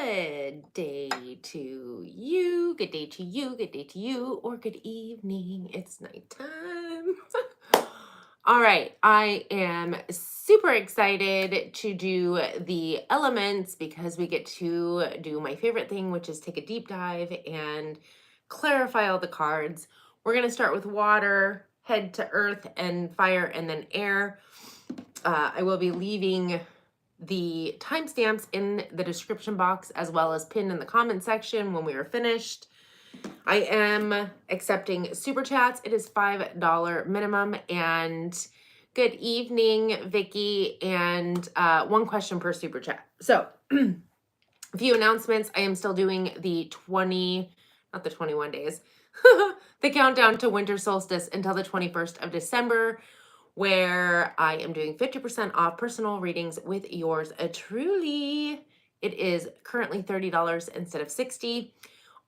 Good day to you, good day to you, good day to you, or good evening. It's nighttime. All right, I am super excited to do the elements because we get to do my favorite thing, which is take a deep dive and clarify all the cards. We're going to start with water, head to earth, and fire, and then air. I will be leaving the timestamps in the description box as well as pinned in the comment section when we are finished. I am accepting super chats. It is $5 minimum. And good evening, Vicky. And one question per super chat. So a few announcements. I am still doing the 21 days, the countdown to winter solstice until the 21st of December, where I am doing 50% off personal readings with yours truly. It is currently $30 instead of $60.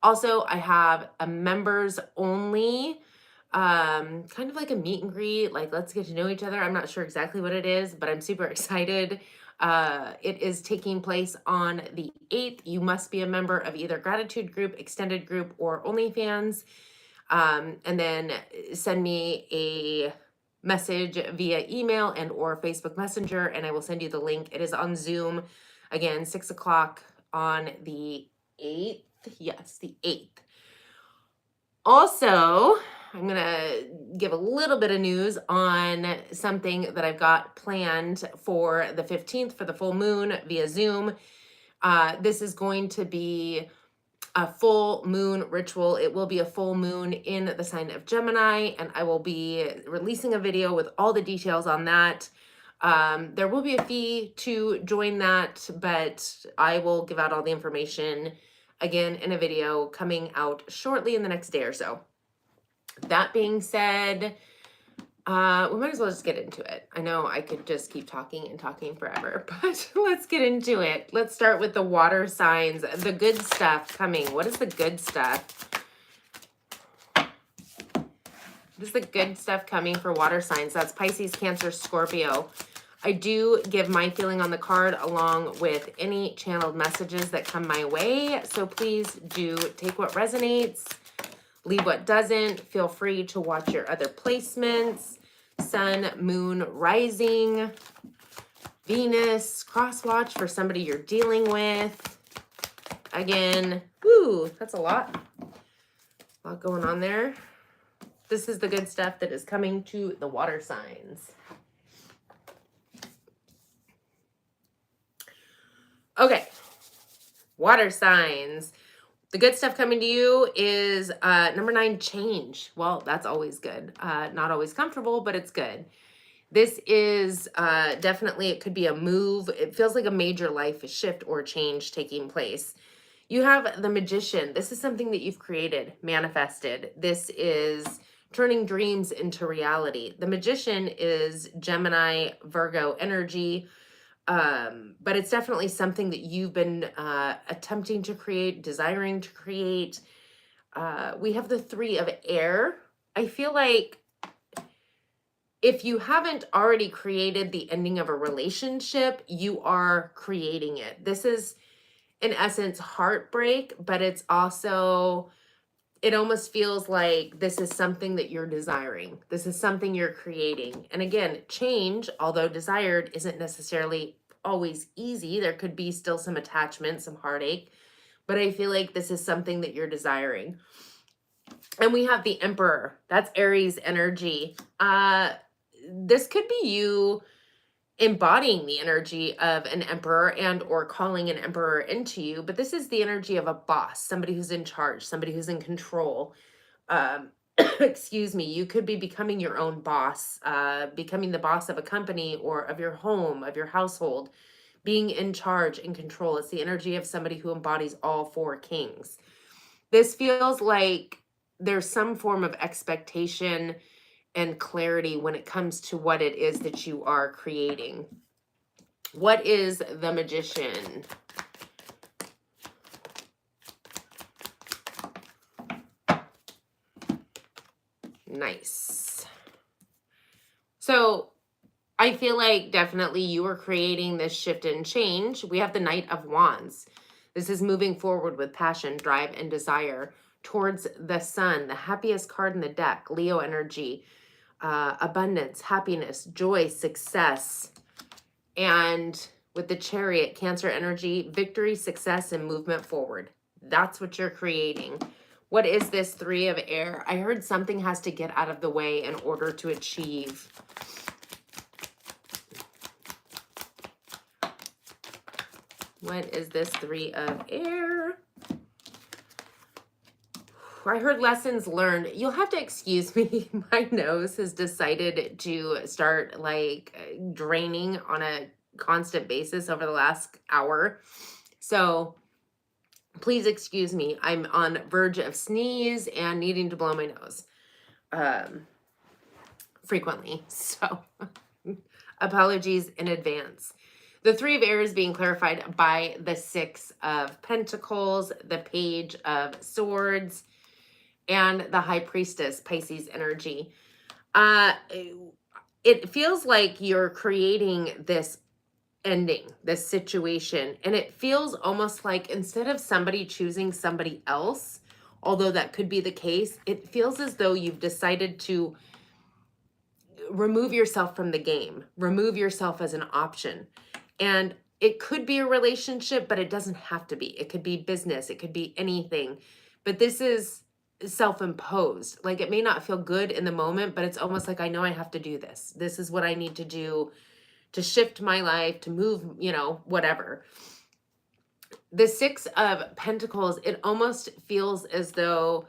Also, I have a members only, kind of like a meet and greet, like let's get to know each other. I'm not sure exactly what it is, but I'm super excited. It is taking place on the 8th. You must be a member of either Gratitude Group, Extended Group, or OnlyFans. And then send me a message via email and or Facebook Messenger, and I will send you the link. It is on Zoom, again, 6 o'clock on the 8th. Yes, the 8th. Also, I'm going to give a little bit of news on something that I've got planned for the 15th for the full moon via Zoom. This is going to be a full moon ritual. It will be a full moon in the sign of Gemini, and I will be releasing a video with all the details on that. There will be a fee to join that, but I will give out all the information again in a video coming out shortly in the next day or so. That being said, we might as well just get into it. I know I could just keep talking and talking forever, but let's get into it. Let's start with the water signs, the good stuff coming. What is the good stuff? What is the good stuff coming for water signs? That's Pisces, Cancer, Scorpio. I do give my feeling on the card along with any channeled messages that come my way. So please do take what resonates, leave what doesn't. Feel free to watch your other placements. Sun, moon, rising, Venus, cross watch for somebody you're dealing with. Again, ooh, that's a lot going on there. This is the good stuff that is coming to the water signs. Okay, water signs. The good stuff coming to you is number 9, change. Well, that's always good. Not always comfortable, but it's good. This is definitely, it could be a move. It feels like a major life shift or change taking place. You have the Magician. This is something that you've created, manifested. This is turning dreams into reality. The Magician is Gemini, Virgo energy. But it's definitely something that you've been attempting to create, desiring to create. We have the 3 of air. I feel like if you haven't already created the ending of a relationship, you are creating it. This is, in essence, heartbreak, but it's also, it almost feels like this is something that you're desiring. This is something you're creating. And again, change, although desired, isn't necessarily always easy. There could be still some attachment, some heartache, but I feel like this is something that you're desiring. And we have the Emperor. That's Aries energy. This could be you embodying the energy of an emperor and or calling an emperor into you, but this is the energy of a boss, somebody who's in charge, somebody who's in control. Excuse me, you could be becoming your own boss, becoming the boss of a company or of your home, of your household, being in charge and control. It's the energy of somebody who embodies all 4 kings. This feels like there's some form of expectation and clarity when it comes to what it is that you are creating. What is the Magician? Nice. So I feel like definitely you are creating this shift and change. We have the Knight of Wands. This is moving forward with passion, drive, and desire towards the sun, the happiest card in the deck, Leo energy, abundance, happiness, joy, success. And with the Chariot, Cancer energy, victory, success, and movement forward. That's what you're creating. What is this Three of Air? I heard something has to get out of the way in order to achieve. What is this Three of Air? I heard lessons learned. You'll have to excuse me. My nose has decided to start like draining on a constant basis over the last hour. So please excuse me. I'm on verge of sneeze and needing to blow my nose frequently. So apologies in advance. The Three of Air is being clarified by the Six of Pentacles, the Page of Swords, and the High Priestess, Pisces energy. It feels like you're creating this ending, this situation, and it feels almost like instead of somebody choosing somebody else, although that could be the case, it feels as though you've decided to remove yourself from the game, remove yourself as an option. And it could be a relationship, but it doesn't have to be. It could be business, it could be anything. But this is self-imposed. Like it may not feel good in the moment, but it's almost like I know I have to do this. This is what I need to do to shift my life, to move, you know, whatever. The Six of Pentacles, it almost feels as though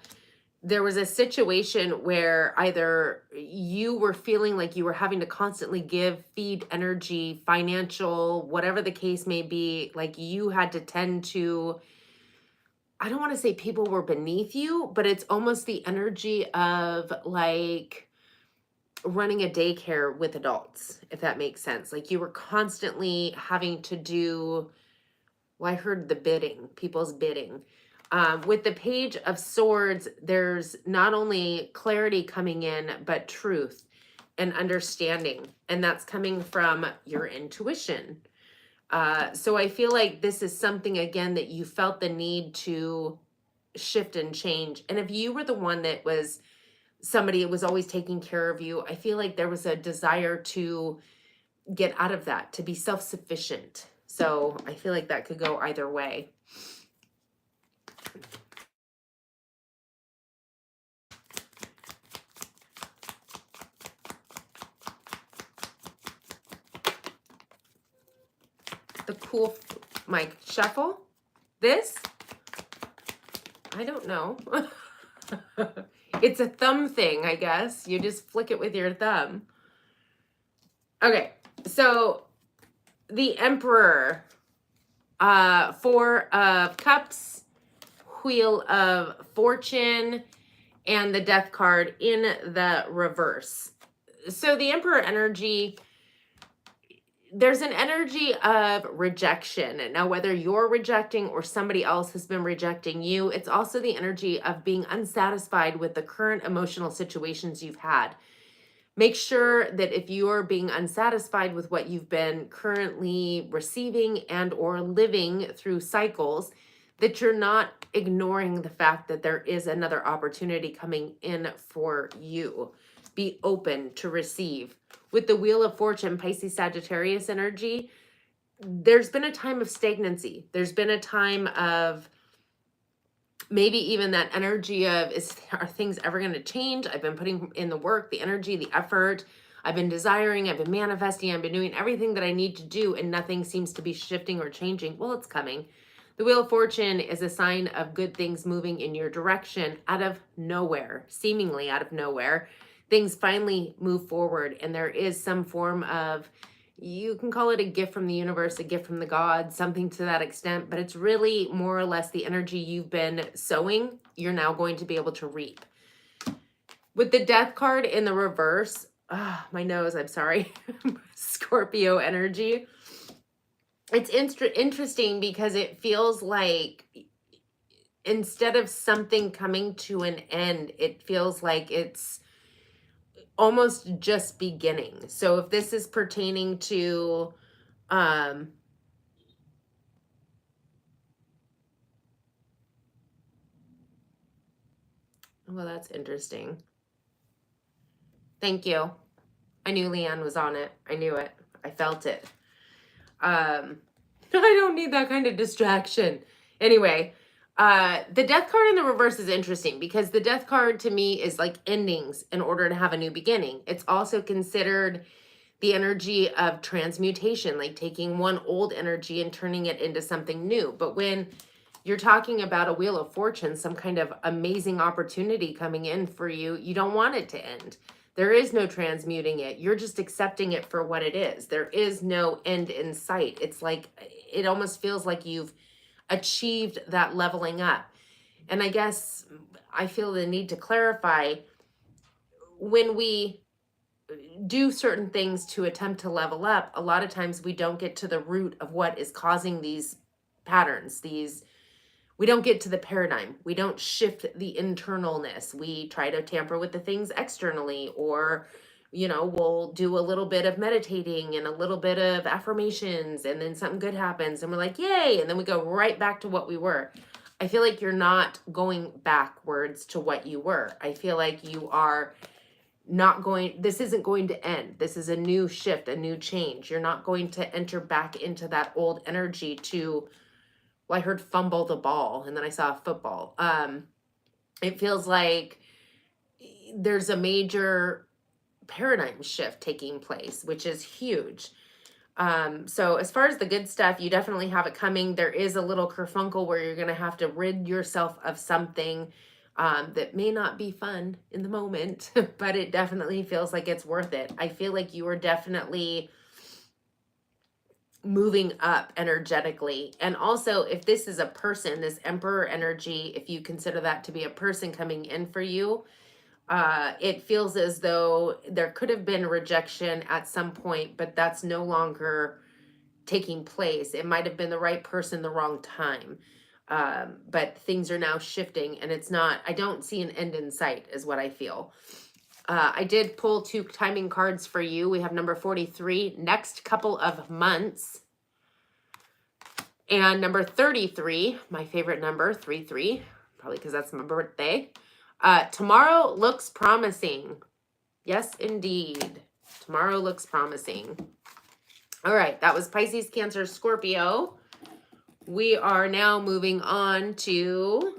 there was a situation where either you were feeling like you were having to constantly give, feed energy, financial, whatever the case may be, like you had to tend to, I don't want to say people were beneath you, but it's almost the energy of like running a daycare with adults, if that makes sense. Like you were constantly having to do, well, I heard the bidding, people's bidding. With the Page of Swords, there's not only clarity coming in, but truth and understanding. And that's coming from your intuition. So I feel like this is something, again, that you felt the need to shift and change. And if you were the one that was somebody that was always taking care of you, I feel like there was a desire to get out of that, to be self-sufficient. So I feel like that could go either way. The cool mic shuffle. This? I don't know. It's a thumb thing, I guess. You just flick it with your thumb. Okay, so the Emperor, Four of Cups, Wheel of Fortune, and the Death card in the reverse. So the Emperor energy, there's an energy of rejection. Now, whether you're rejecting or somebody else has been rejecting you, it's also the energy of being unsatisfied with the current emotional situations you've had. Make sure that if you are being unsatisfied with what you've been currently receiving and or living through cycles, that you're not ignoring the fact that there is another opportunity coming in for you. Be open to receive. With the Wheel of Fortune, Pisces, Sagittarius energy, there's been a time of stagnancy. There's been a time of maybe even that energy of, are things ever going to change? I've been putting in the work, the energy, the effort. I've been desiring, I've been manifesting, I've been doing everything that I need to do, and nothing seems to be shifting or changing. Well, it's coming. The Wheel of Fortune is a sign of good things moving in your direction out of nowhere, seemingly out of nowhere. Things finally move forward, and there is some form of, you can call it a gift from the universe, a gift from the gods, something to that extent, but it's really more or less the energy you've been sowing, you're now going to be able to reap. With the Death card in the reverse, my nose, I'm sorry, Scorpio energy. It's interesting because it feels like instead of something coming to an end, it feels like it's almost just beginning. So if this is pertaining to Well, that's interesting. Thank you. I knew Leanne was on it. I knew it. I felt it. I don't need that kind of distraction. Anyway, the death card in the reverse is interesting because the death card to me is like endings in order to have a new beginning. It's also considered the energy of transmutation, like taking one old energy and turning it into something new. But when you're talking about a wheel of fortune, some kind of amazing opportunity coming in for you, you don't want it to end. There is no transmuting it. You're just accepting it for what it is. There is no end in sight. It's like, it almost feels like you've achieved that leveling up. And I guess I feel the need to clarify, when we do certain things to attempt to level up, a lot of times we don't get to the root of what is causing these patterns, we don't get to the paradigm. We don't shift the internalness. We try to tamper with the things externally, or, we'll do a little bit of meditating and a little bit of affirmations, and then something good happens and we're like, yay. And then we go right back to what we were. I feel like you're not going backwards to what you were. I feel like you are not going, this isn't going to end. This is a new shift, a new change. You're not going to enter back into that old energy to, well, I heard fumble the ball and then I saw football. It feels like there's a major paradigm shift taking place, which is huge. So as far as the good stuff, you definitely have it coming. There is a little kerfunkle where you're going to have to rid yourself of something that may not be fun in the moment, but it definitely feels like it's worth it. I feel like you are definitely moving up energetically. And also, if this is a person, this Emperor energy, if you consider that to be a person coming in for you, it feels as though there could have been rejection at some point, but that's no longer taking place. It might have been the right person, the wrong time. But things are now shifting, and it's not, I don't see an end in sight is what I feel. I did pull 2 timing cards for you. We have number 43, next couple of months. And number 33, my favorite number, 33, probably because that's my birthday. Tomorrow looks promising. Yes, indeed. Tomorrow looks promising. All right, that was Pisces, Cancer, Scorpio. We are now moving on to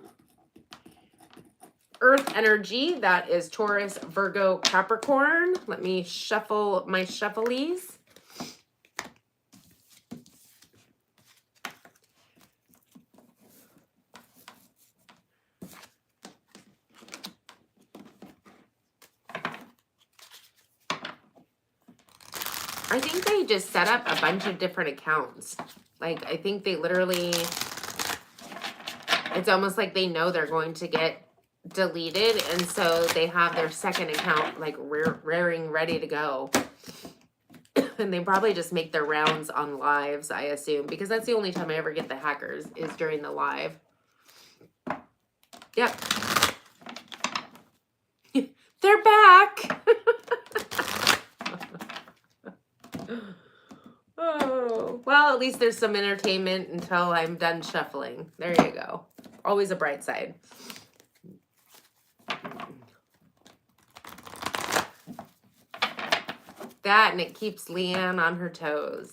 Earth energy. That is Taurus, Virgo, Capricorn. Let me shuffle my shufflies. I think they just set up a bunch of different accounts. Like, I think they literally, it's almost like they know they're going to get deleted, and so they have their second account like rearing ready to go. And they probably just make their rounds on lives, I assume, because that's the only time I ever get the hackers is during the live. Yep. They're back. Oh, well, at least there's some entertainment until I'm done shuffling. There you go. Always a bright side. That, and it keeps Leanne on her toes.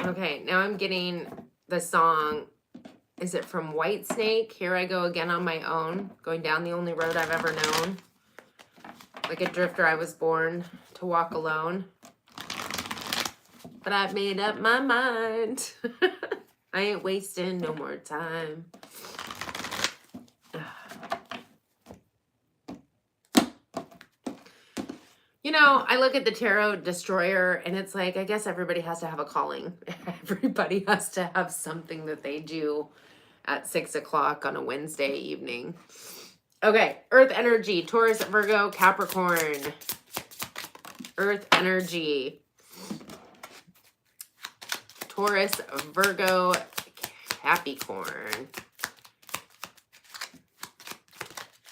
Okay, now I'm getting the song. Is it from Whitesnake? Here I go again on my own, going down the only road I've ever known. Like a drifter, I was born to walk alone. But I've made up my mind. I ain't wasting no more time. You know, I look at the Tarot Destroyer and it's like, I guess everybody has to have a calling. Everybody has to have something that they do at 6 o'clock on a Wednesday evening. Okay, Earth energy, Taurus, Virgo, Capricorn. Earth energy. Taurus, Virgo, Capricorn.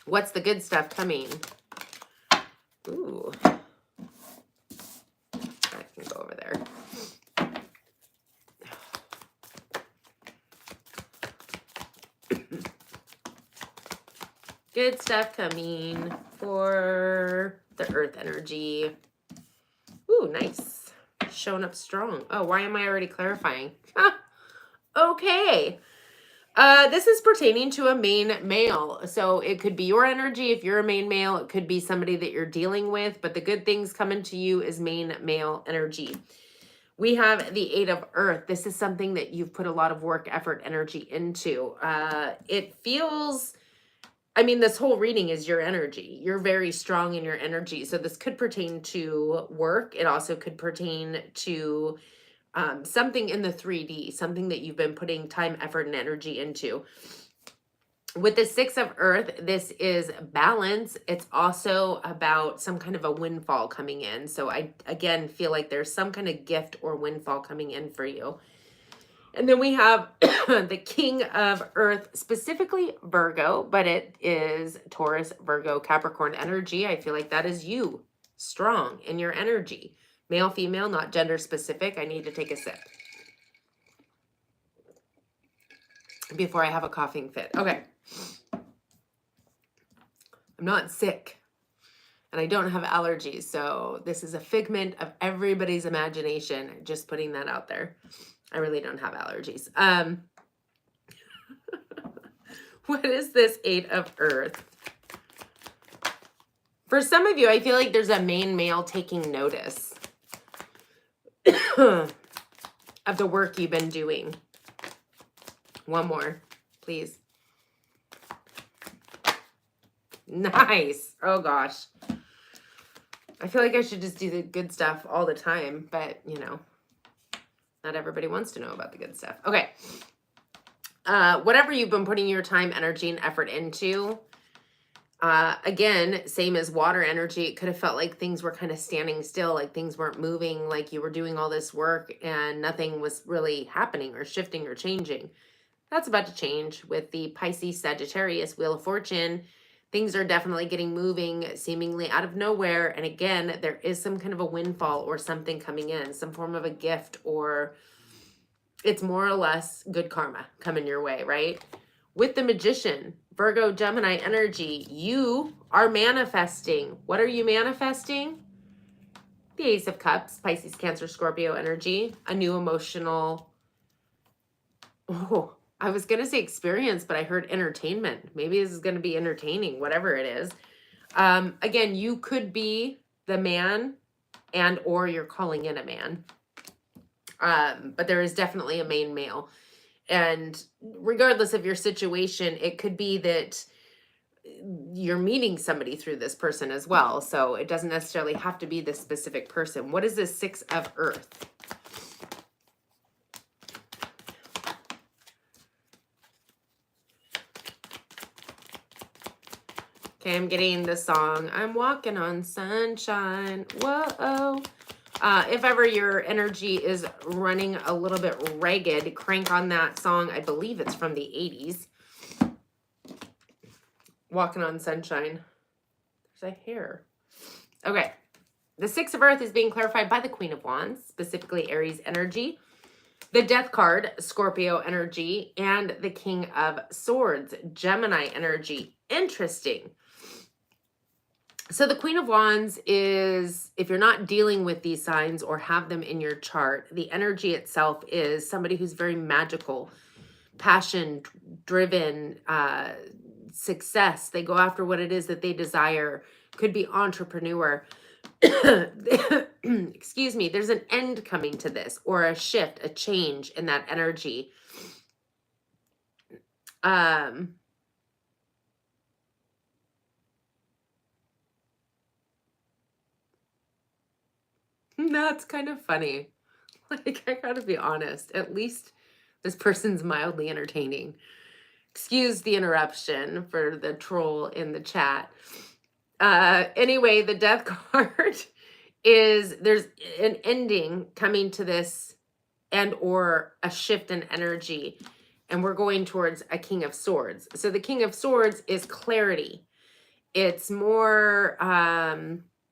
What's the good stuff coming? Good stuff coming for the earth energy. Ooh, nice. Showing up strong. Oh, why am I already clarifying? Okay. This is pertaining to a main male. So it could be your energy if you're a main male. It could be somebody that you're dealing with. But the good things coming to you is main male energy. We have the Eight of Earth. This is something that you've put a lot of work, effort, energy into. It feels... I mean, this whole reading is your energy. You're very strong in your energy. So this could pertain to work. It also could pertain to something in the 3D, something that you've been putting time, effort, and energy into. With the Six of Earth, this is balance. It's also about some kind of a windfall coming in. So I, again, feel like there's some kind of gift or windfall coming in for you. And then we have the King of Earth, specifically Virgo, but it is Taurus, Virgo, Capricorn energy. I feel like that is you, strong in your energy. Male, female, not gender specific. I need to take a sip before I have a coughing fit. Okay. I'm not sick and I don't have allergies. So this is a figment of everybody's imagination. Just putting that out there. I really don't have allergies. What is this Eight of Earth? For some of you, I feel like there's a main male taking notice of the work you've been doing. One more, please. Nice. Oh, gosh. I feel like I should just do the good stuff all the time, but, you know, not everybody wants to know about the good stuff. Okay. Whatever you've been putting your time, energy, and effort into, again, same as water energy, it could have felt like things were kind of standing still, like things weren't moving, like you were doing all this work and nothing was really happening or shifting or changing. That's about to change with the Pisces Sagittarius Wheel of Fortune. Things are definitely getting moving seemingly out of nowhere. And again, there is some kind of a windfall or something coming in, some form of a gift, or it's more or less good karma coming your way, right? With the Magician, Virgo, Gemini energy, you are manifesting. What are you manifesting? The Ace of Cups, Pisces, Cancer, Scorpio energy, a new emotional... Oh, I was going to say experience, but I heard entertainment. Maybe this is going to be entertaining, whatever it is. Again, you could be the man and or you're calling in a man. But there is definitely a main male. And regardless of your situation, it could be that you're meeting somebody through this person as well. So it doesn't necessarily have to be this specific person. What is this Six of Earth? Okay, I'm getting the song, I'm Walking on Sunshine. Whoa. If ever your energy is running a little bit ragged, crank on that song. I believe it's from the 80s. Walking on Sunshine. There's a hair. Okay. The Six of Earth is being clarified by the Queen of Wands, specifically Aries energy. The Death card, Scorpio energy, and the King of Swords, Gemini energy. Interesting. So the Queen of Wands is, if you're not dealing with these signs or have them in your chart, the energy itself is somebody who's very magical, passion-driven, success. They go after what it is that they desire. Could be entrepreneur. Excuse me. There's an end coming to this, or a shift, a change in that energy. That's kind of funny. Like, I gotta be honest. At least this person's mildly entertaining. Excuse the interruption for the troll in the chat. Anyway, the Death card is there's an ending coming to this and or a shift in energy. And we're going towards a King of Swords. So the King of Swords is clarity. It's more...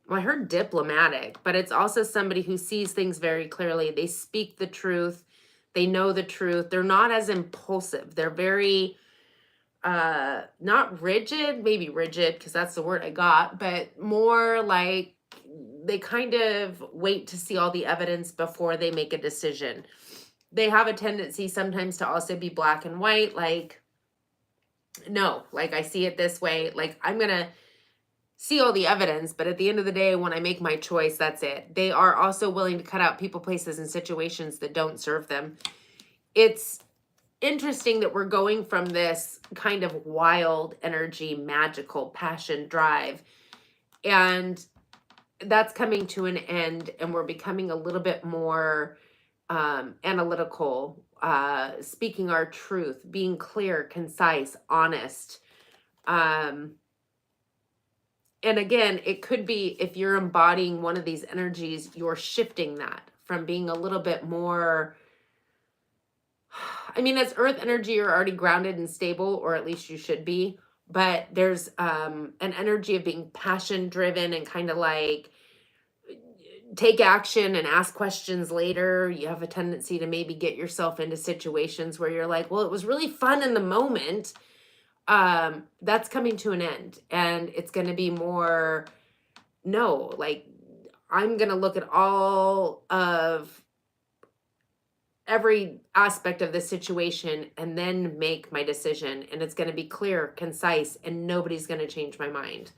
well, I heard diplomatic, but it's also somebody who sees things very clearly. They speak the truth. They know the truth. They're not as impulsive. They're very not rigid, maybe rigid because that's the word I got, but more like they kind of wait to see all the evidence before they make a decision. They have a tendency sometimes to also be black and white, like, no, like I see it this way, like I'm going to see all the evidence, but at the end of the day, when I make my choice, that's it. They are also willing to cut out people, places, and situations that don't serve them. It's interesting that we're going from this kind of wild energy, magical passion drive, and that's coming to an end, and we're becoming a little bit more analytical, speaking our truth, being clear, concise, honest. And again, it could be if you're embodying one of these energies, you're shifting that from being a little bit more, I mean, as earth energy, you're already grounded and stable, or at least you should be. But there's an energy of being passion driven and kind of like take action and ask questions later. You have a tendency to maybe get yourself into situations where you're like, well, it was really fun in the moment. That's coming to an end, and it's going to be more, no, like I'm going to look at all of every aspect of the situation and then make my decision, and it's going to be clear, concise, and nobody's going to change my mind.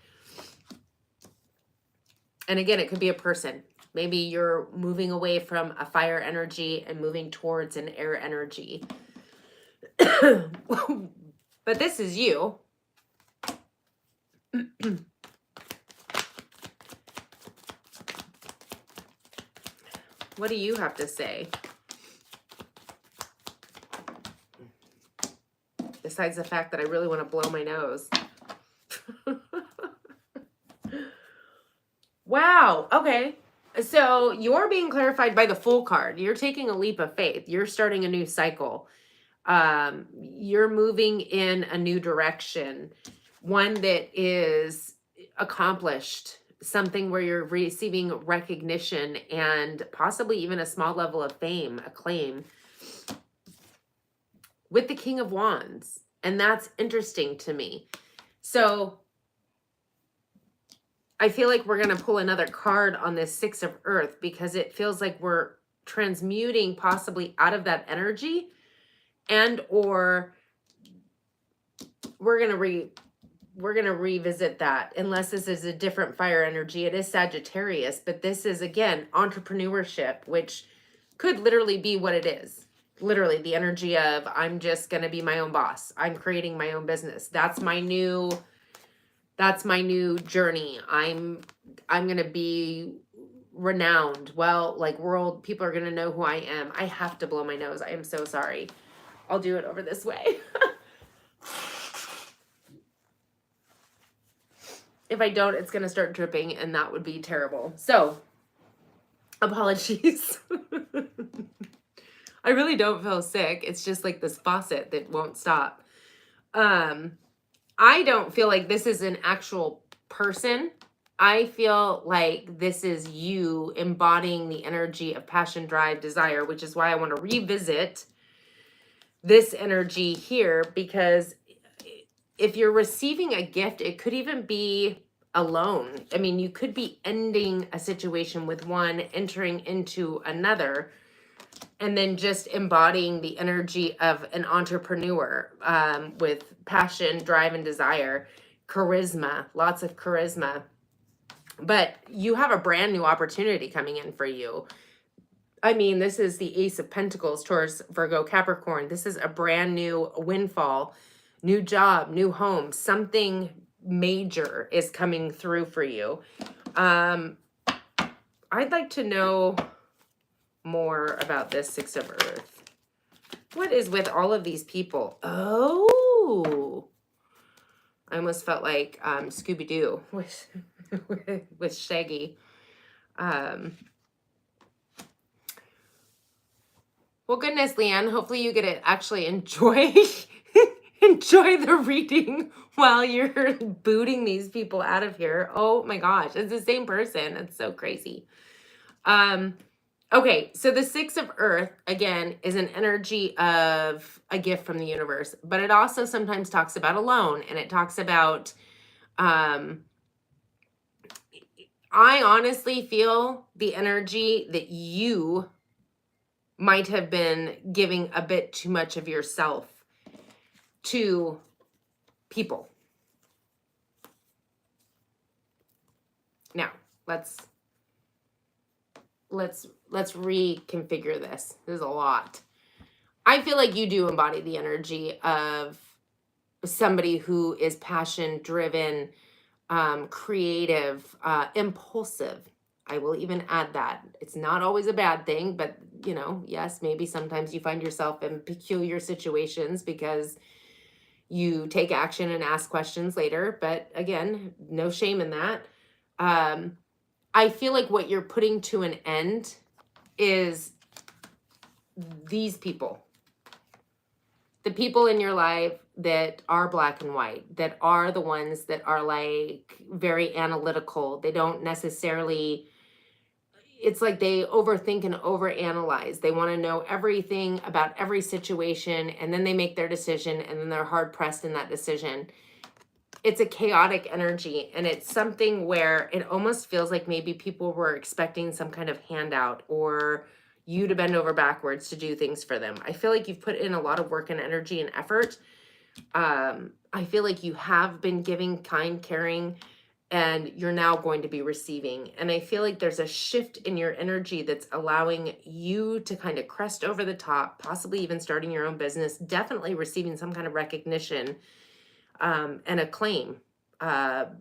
And again, it could be a person. Maybe you're moving away from a fire energy and moving towards an air energy. But this is you. What do you have to say? Besides the fact that I really want to blow my nose. Wow. Okay. So you're being clarified by the Fool card. You're taking a leap of faith. You're starting a new cycle. You're moving in a new direction, one that is accomplished, something where you're receiving recognition and possibly even a small level of fame, acclaim, with the King of Wands. And that's interesting to me. So I feel like we're going to pull another card on this Six of Earth, because it feels like we're transmuting possibly out of that energy, and or we're going to revisit that, unless this is a different fire energy. It is Sagittarius, but this is, again, entrepreneurship, which could literally be what it is. Literally the energy of, I'm just going to be my own boss. I'm creating my own business. That's my new journey. I'm going to be renowned. Well, like world, people are going to know who I am. I have to blow my nose. I am so sorry. I'll do it over this way. If I don't, it's going to start dripping, and that would be terrible. So, apologies. I really don't feel sick. It's just like this faucet that won't stop. I don't feel like this is an actual person. I feel like this is you embodying the energy of passion, drive, desire, which is why I want to revisit this energy here, because if you're receiving a gift, it could even be alone. I mean, you could be ending a situation with one, entering into another, and then just embodying the energy of an entrepreneur, with passion, drive, and desire, charisma, lots of charisma. But you have a brand new opportunity coming in for you. I mean, this is the Ace of Pentacles, Taurus, Virgo, Capricorn. This is a brand new windfall, new job, new home. Something major is coming through for you. I'd like to know more about this Six of Earth. What is with all of these people? Oh, I almost felt like Scooby-Doo with Shaggy. Well, goodness, Leanne, hopefully you get to actually enjoy the reading while you're booting these people out of here. Oh my gosh, it's the same person. It's so crazy. Okay, so the Six of Earth, again, is an energy of a gift from the universe, but it also sometimes talks about alone, and it talks about, um, I honestly feel the energy that you might have been giving a bit too much of yourself to people. Now, let's reconfigure this. There's a lot. I feel like you do embody the energy of somebody who is passion driven, creative, impulsive. I will even add that. It's not always a bad thing, but you know, yes, maybe sometimes you find yourself in peculiar situations because you take action and ask questions later. But again, no shame in that. I feel like what you're putting to an end is these people. The people in your life that are black and white, that are the ones that are like very analytical. They don't necessarily, it's like they overthink and overanalyze. They want to know everything about every situation, and then they make their decision, and then they're hard pressed in that decision. It's a chaotic energy, and it's something where it almost feels like maybe people were expecting some kind of handout or you to bend over backwards to do things for them. I feel like you've put in a lot of work and energy and effort. I feel like you have been giving, kind, caring, and you're now going to be receiving. And I feel like there's a shift in your energy that's allowing you to kind of crest over the top, possibly even starting your own business, definitely receiving some kind of recognition, and acclaim.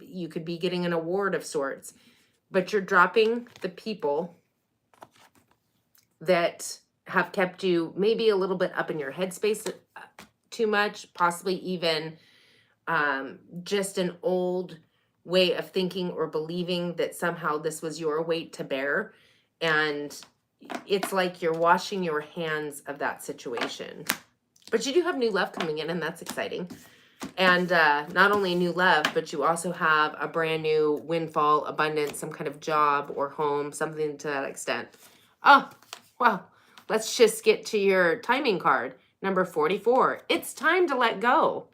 You could be getting an award of sorts, but you're dropping the people that have kept you maybe a little bit up in your headspace too much, possibly even just an old way of thinking or believing that somehow this was your weight to bear. And it's like you're washing your hands of that situation. But you do have new love coming in, and that's exciting. And not only new love, but you also have a brand new windfall, abundance, some kind of job or home, something to that extent. Oh, well, let's just get to your timing card. Number 44. It's time to let go.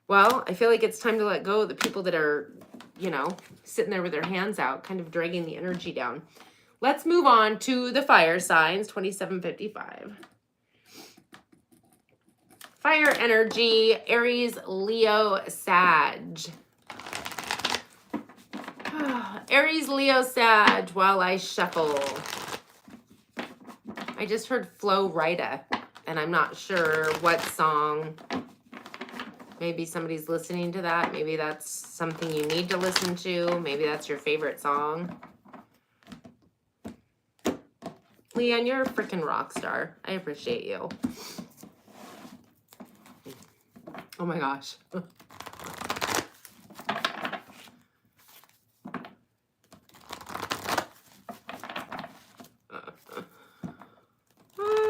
Well, I feel like it's time to let go of the people that are, you know, sitting there with their hands out, kind of dragging the energy down. Let's move on to the fire signs, 2755. Fire energy, Aries, Leo, Sag. Aries, Leo, Sag, while I shuffle. I just heard Flo Rida, and I'm not sure what song. Maybe somebody's listening to that. Maybe that's something you need to listen to. Maybe that's your favorite song. Leanne, you're a freaking rock star. I appreciate you. Oh my gosh.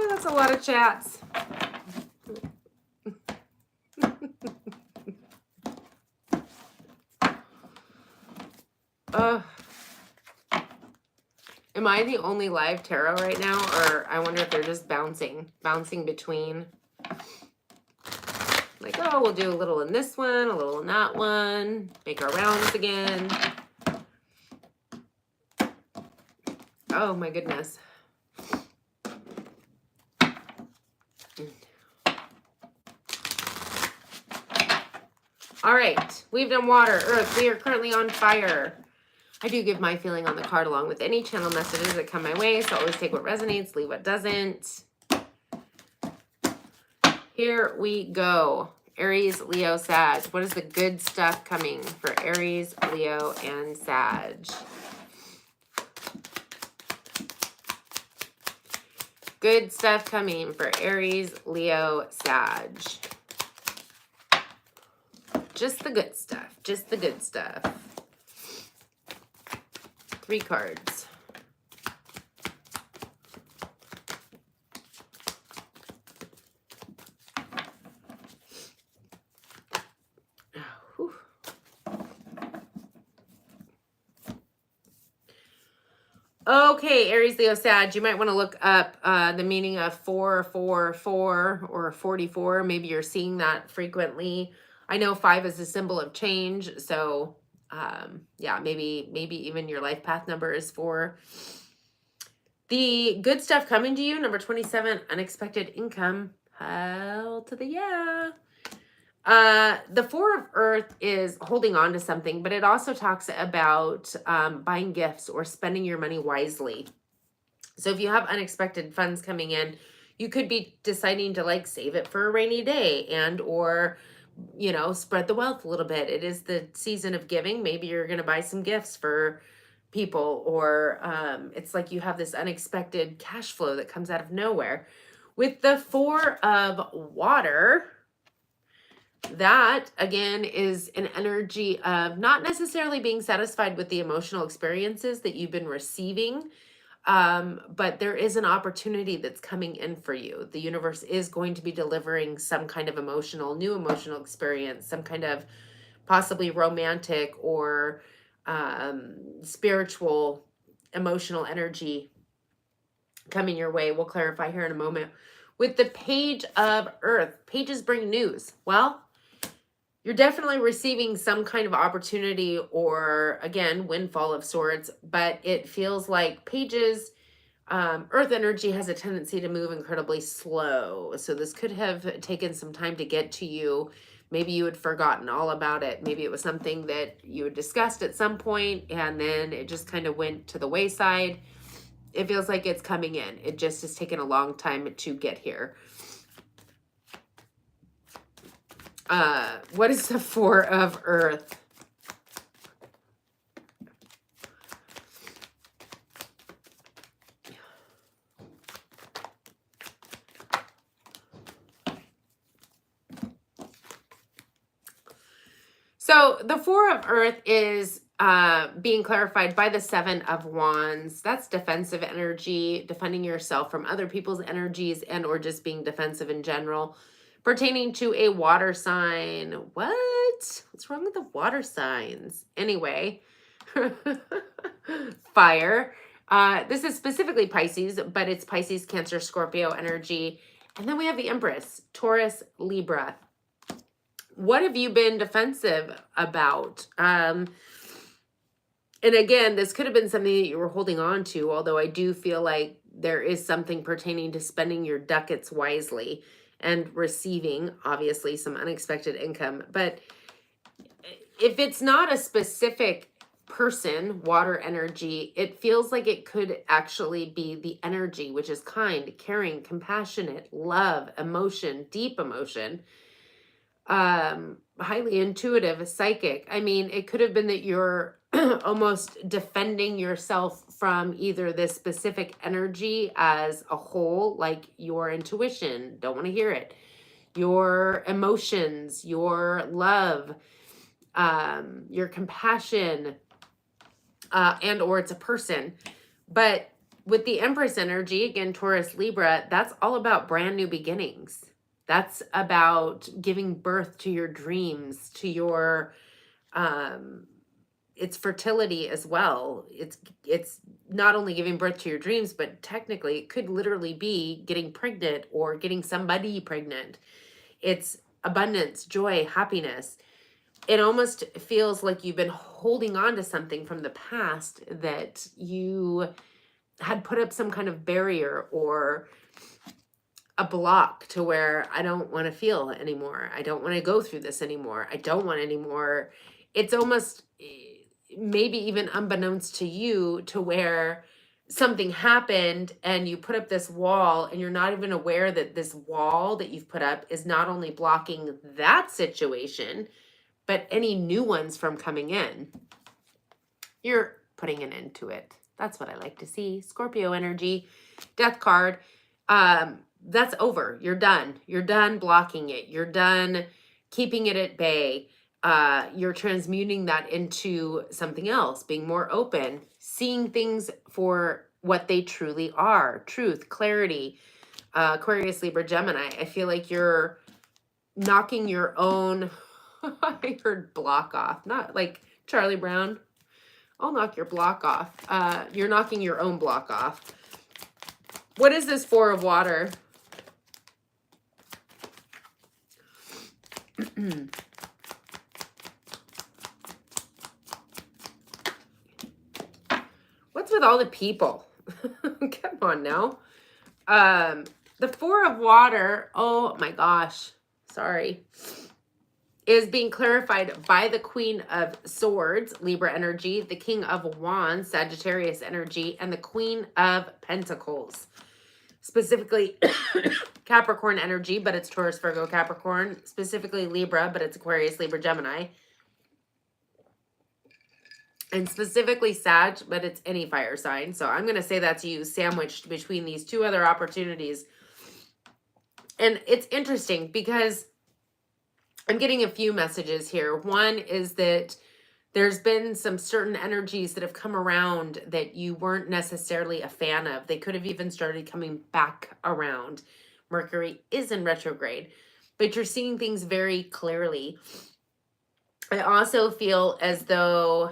That's a lot of chats. Am I the only live tarot right now? Or I wonder if they're just bouncing between. Like, oh, we'll do a little in this one, a little in that one. Make our rounds again. Oh my goodness. All right, we've done water, earth. We are currently on fire. I do give my feeling on the card along with any channel messages that come my way, so always take what resonates, leave what doesn't. Here we go. Aries, Leo, Sag. What is the good stuff coming for Aries, Leo, and Sag? Good stuff coming for Aries, Leo, Sag. Just the good stuff. Just the good stuff. 3 cards. Whew. Okay, Aries, Leo, Sag, you might want to look up the meaning of 444 or 44. Maybe you're seeing that frequently. I know 5 is a symbol of change, so yeah, maybe even your life path number is 4. The good stuff coming to you, number 27, unexpected income. Hell to the yeah. The Four of Earth is holding on to something, but it also talks about buying gifts or spending your money wisely. So if you have unexpected funds coming in, you could be deciding to like save it for a rainy day and or spread the wealth a little bit. It is the season of giving. Maybe you're going to buy some gifts for people, or it's like you have this unexpected cash flow that comes out of nowhere. With the Four of Water, that again is an energy of not necessarily being satisfied with the emotional experiences that you've been receiving, but there is an opportunity that's coming in for you. The universe is going to be delivering some kind of new emotional experience, some kind of possibly romantic or spiritual emotional energy coming your way. We'll clarify here in a moment. With the Page of Earth, pages bring news. Well, you're definitely receiving some kind of opportunity or, again, windfall of sorts, but it feels like pages, Earth energy has a tendency to move incredibly slow. So this could have taken some time to get to you. Maybe you had forgotten all about it. Maybe it was something that you had discussed at some point and then it just kind of went to the wayside. It feels like it's coming in. It just has taken a long time to get here. What is the Four of Earth? So the Four of Earth is being clarified by the Seven of Wands. That's defensive energy, defending yourself from other people's energies and or just being defensive in general. Pertaining to a water sign. What? What's wrong with the water signs? Anyway, fire. This is specifically Pisces, but it's Pisces, Cancer, Scorpio energy. And then we have the Empress, Taurus, Libra. What have you been defensive about? And again, this could have been something that you were holding on to, although I do feel like there is something pertaining to spending your ducats wisely and receiving, obviously, some unexpected income. But if it's not a specific person, water energy, it feels like it could actually be the energy, which is kind, caring, compassionate, love, emotion, deep emotion, highly intuitive, psychic. I mean, it could have been that you're almost defending yourself from either this specific energy as a whole, like your intuition, don't want to hear it, your emotions, your love, your compassion, and or it's a person. But with the Empress energy, again, Taurus, Libra, that's all about brand new beginnings. That's about giving birth to your dreams, to your it's fertility as well. It's not only giving birth to your dreams, but technically it could literally be getting pregnant or getting somebody pregnant. It's abundance, joy, happiness. It almost feels like you've been holding on to something from the past that you had put up some kind of barrier or a block to where I don't want to feel anymore. I don't want to go through this anymore. I don't want anymore. It's almost maybe even unbeknownst to you to where something happened and you put up this wall and you're not even aware that this wall that you've put up is not only blocking that situation, but any new ones from coming in. You're putting an end to it. That's what I like to see. Scorpio energy, death card. That's over. You're done. You're done blocking it. You're done keeping it at bay. You're transmuting that into something else, being more open, seeing things for what they truly are. Truth, clarity, Aquarius, Libra, Gemini. I feel like you're knocking your own, I heard block off, not like Charlie Brown. I'll knock your block off. You're knocking your own block off. What is this Four of Water? What's with all the people? Come on now. The Four of Water, oh my gosh, sorry, is being clarified by the Queen of Swords, Libra energy, the King of Wands, Sagittarius energy, and the Queen of Pentacles. Specifically Capricorn energy, but it's Taurus, Virgo, Capricorn. Specifically Libra, but it's Aquarius, Libra, Gemini. And specifically Sag, but it's any fire sign. So I'm going to say that's you sandwiched between these two other opportunities. And it's interesting because I'm getting a few messages here. One is that there's been some certain energies that have come around that you weren't necessarily a fan of. They could have even started coming back around. Mercury is in retrograde, but you're seeing things very clearly. I also feel as though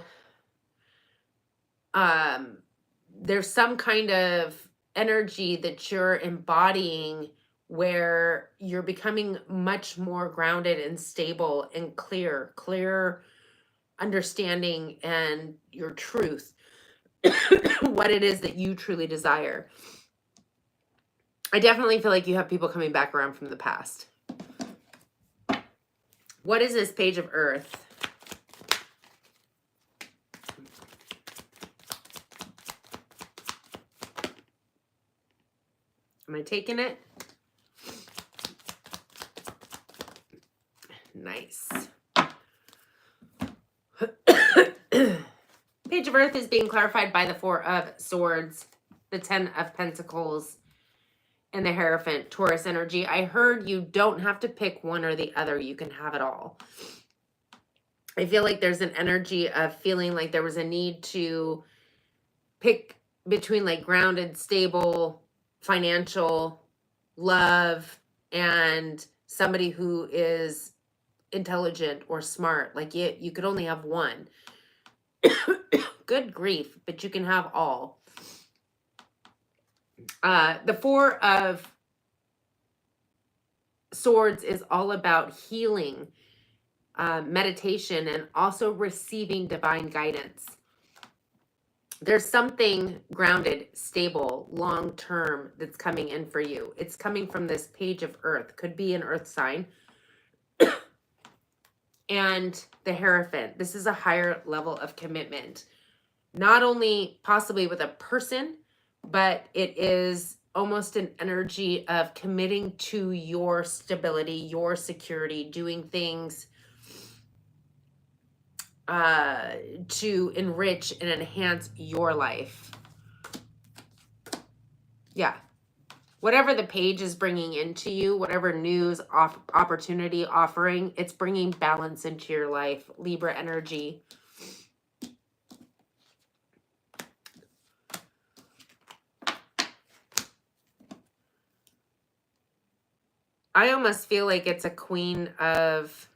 there's some kind of energy that you're embodying where you're becoming much more grounded and stable and clear understanding and your truth, what it is that you truly desire. I definitely feel like you have people coming back around from the past. What is this Page of Earth? Am I taking it? Nice. Page of Earth is being clarified by the Four of Swords, the Ten of Pentacles, and the Hierophant, Taurus energy. I heard you don't have to pick one or the other. You can have it all. I feel like there's an energy of feeling like there was a need to pick between like grounded, stable, financial, love, and somebody who is intelligent or smart. Like you could only have one. Good grief, but you can have all. The Four of Swords is all about healing, meditation, and also receiving divine guidance. There's something grounded, stable, long-term that's coming in for you. It's coming from this Page of Earth. Could be an earth sign. And the Hierophant. This is a higher level of commitment. Not only possibly with a person, but it is almost an energy of committing to your stability, your security, doing things to enrich and enhance your life. Yeah. Whatever the page is bringing into you, whatever news, opportunity, offering, it's bringing balance into your life. Libra energy. I almost feel like it's a Queen of...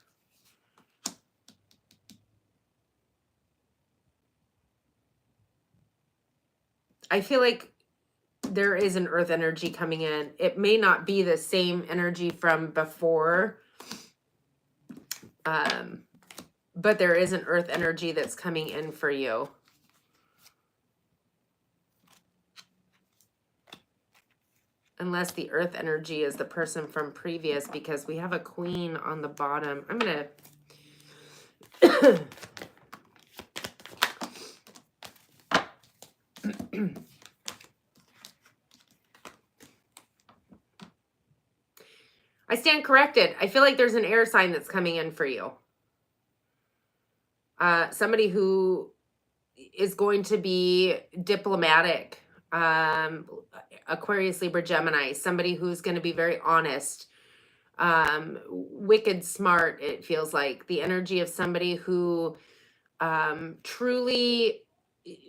I feel like there is an earth energy coming in. It may not be the same energy from before, but there is an earth energy that's coming in for you. Unless the earth energy is the person from previous, because we have a queen on the bottom. I'm going to... I stand corrected. I feel like there's an air sign that's coming in for you. Somebody who is going to be diplomatic. Aquarius, Libra, Gemini. Somebody who's going to be very honest. Wicked smart, it feels like. The energy of somebody who truly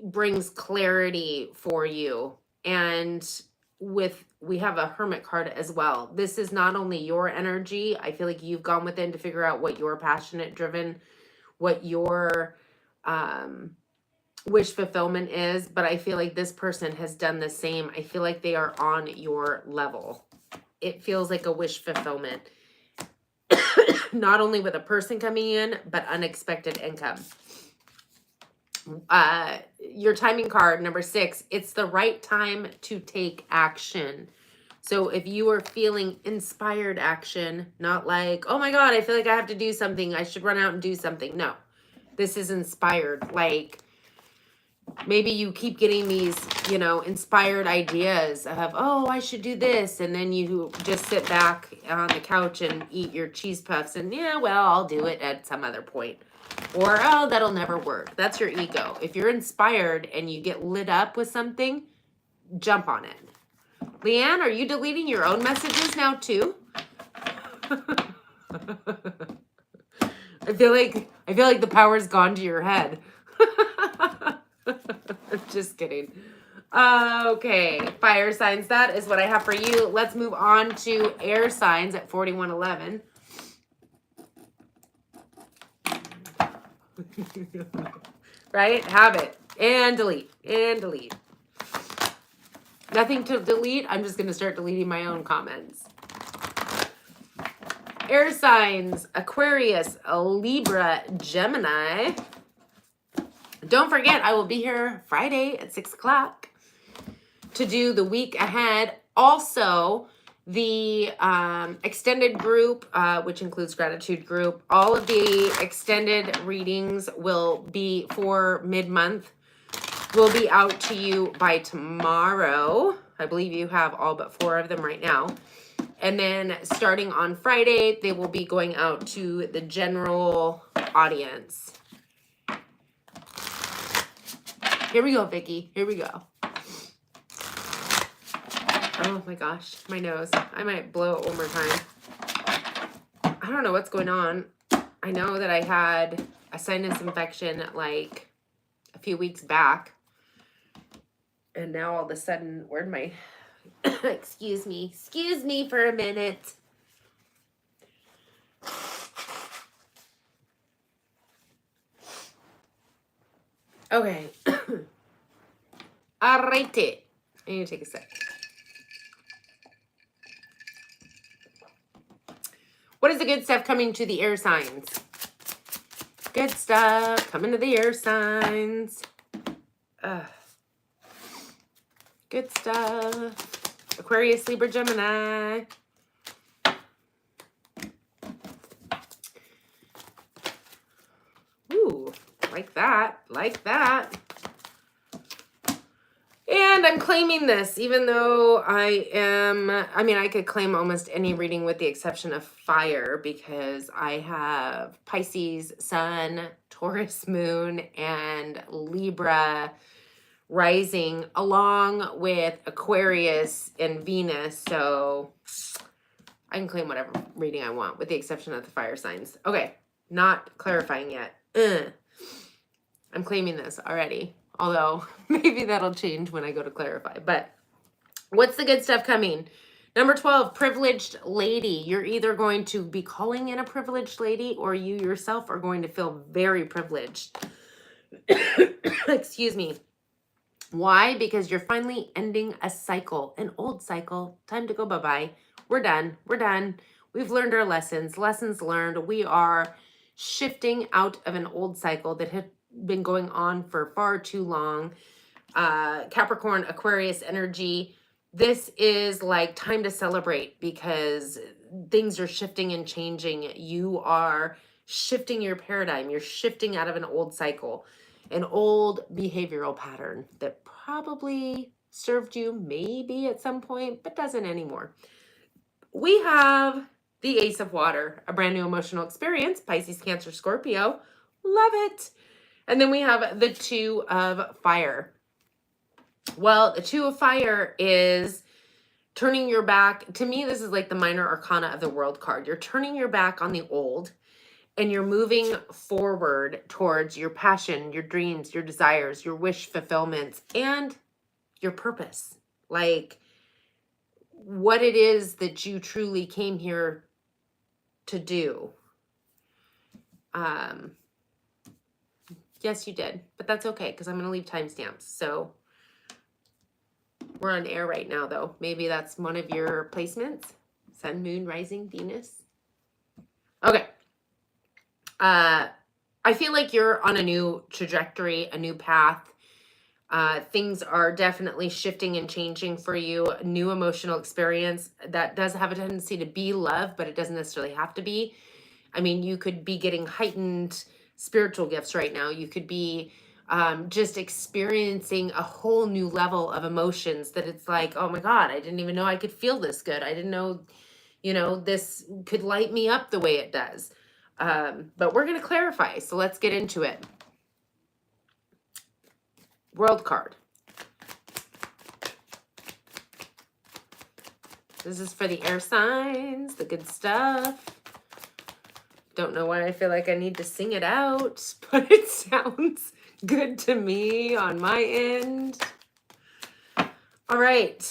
brings clarity for you. And we have a Hermit card as well. This is not only your energy. I feel like you've gone within to figure out what you're passionate, driven, what you're wish fulfillment is, but I feel like this person has done the same. I feel like they are on your level. It feels like a wish fulfillment. Not only with a person coming in, but unexpected income. Your timing card, number 6, it's the right time to take action. So if you are feeling inspired action, not like, oh my God, I feel like I have to do something, I should run out and do something. No, this is inspired. Like maybe you keep getting these, you know, inspired ideas of, oh, I should do this. And then you just sit back on the couch and eat your cheese puffs and, yeah, well, I'll do it at some other point. Or, oh, that'll never work. That's your ego. If you're inspired and you get lit up with something, jump on it. Leanne, are you deleting your own messages now too? I feel like the power's gone to your head. I'm just kidding. Okay, fire signs. That is what I have for you. Let's move on to air signs at 4111. Right? Have it. And delete. And delete. Nothing to delete. I'm just going to start deleting my own comments. Air signs. Aquarius, Libra, Gemini. Don't forget, I will be here Friday at 6 o'clock to do the week ahead. Also, the extended group, which includes gratitude group, all of the extended readings will be for mid-month. Will be out to you by tomorrow. I believe you have all but 4 of them right now. And then starting on Friday, they will be going out to the general audience. Here we go, Vicky. Here we go. Oh my gosh, my nose. I might blow it one more time. I don't know what's going on. I know that I had a sinus infection like a few weeks back. And now all of a sudden, where'd my... Excuse me for a minute. Okay. All right. I need to take a sec. What is the good stuff coming to the air signs? Good stuff coming to the air signs. Good stuff. Aquarius, Libra, Gemini. Ooh, like that. Like that. And I'm claiming this, even though I could claim almost any reading with the exception of fire, because I have Pisces, Sun, Taurus, Moon, and Libra rising, along with Aquarius and Venus. So I can claim whatever reading I want, with the exception of the fire signs. Okay, not clarifying yet. I'm claiming this already. Although, maybe that'll change when I go to clarify. But what's the good stuff coming? Number 12, privileged lady. You're either going to be calling in a privileged lady, or you yourself are going to feel very privileged. Excuse me. Why? Because you're finally ending a cycle, an old cycle. Time to go bye-bye. We're done. We're done. We've learned our lessons. Lessons learned. We are shifting out of an old cycle that had been going on for far too long. Capricorn, Aquarius energy. This is like time to celebrate, because things are shifting and changing. You are shifting your paradigm. You're shifting out of an old cycle, an old behavioral pattern that probably served you maybe at some point, but doesn't anymore. We have the Ace of Water, a brand new emotional experience, Pisces, Cancer, Scorpio. Love it. And then we have the Two of Fire. Well, the Two of Fire is turning your back. To me, this is like the minor arcana of the World card. You're turning your back on the old, and you're moving forward towards your passion, your dreams, your desires, your wish fulfillments, and your purpose. Like what it is that you truly came here to do. Yes, you did. But that's okay because I'm going to leave timestamps. So we're on air right now, though. Maybe that's one of your placements. Sun, moon, rising, Venus. Okay. I feel like you're on a new trajectory, a new path. Things are definitely shifting and changing for you. A new emotional experience that does have a tendency to be love, but it doesn't necessarily have to be. I mean, you could be getting heightened spiritual gifts right now. You could be just experiencing a whole new level of emotions that it's like, oh my God, I didn't even know I could feel this good. I didn't know, this could light me up the way it does. But we're going to clarify. So let's get into it. World card. This is for the air signs, the good stuff. Don't know why I feel like I need to sing it out, but it sounds good to me on my end. All right.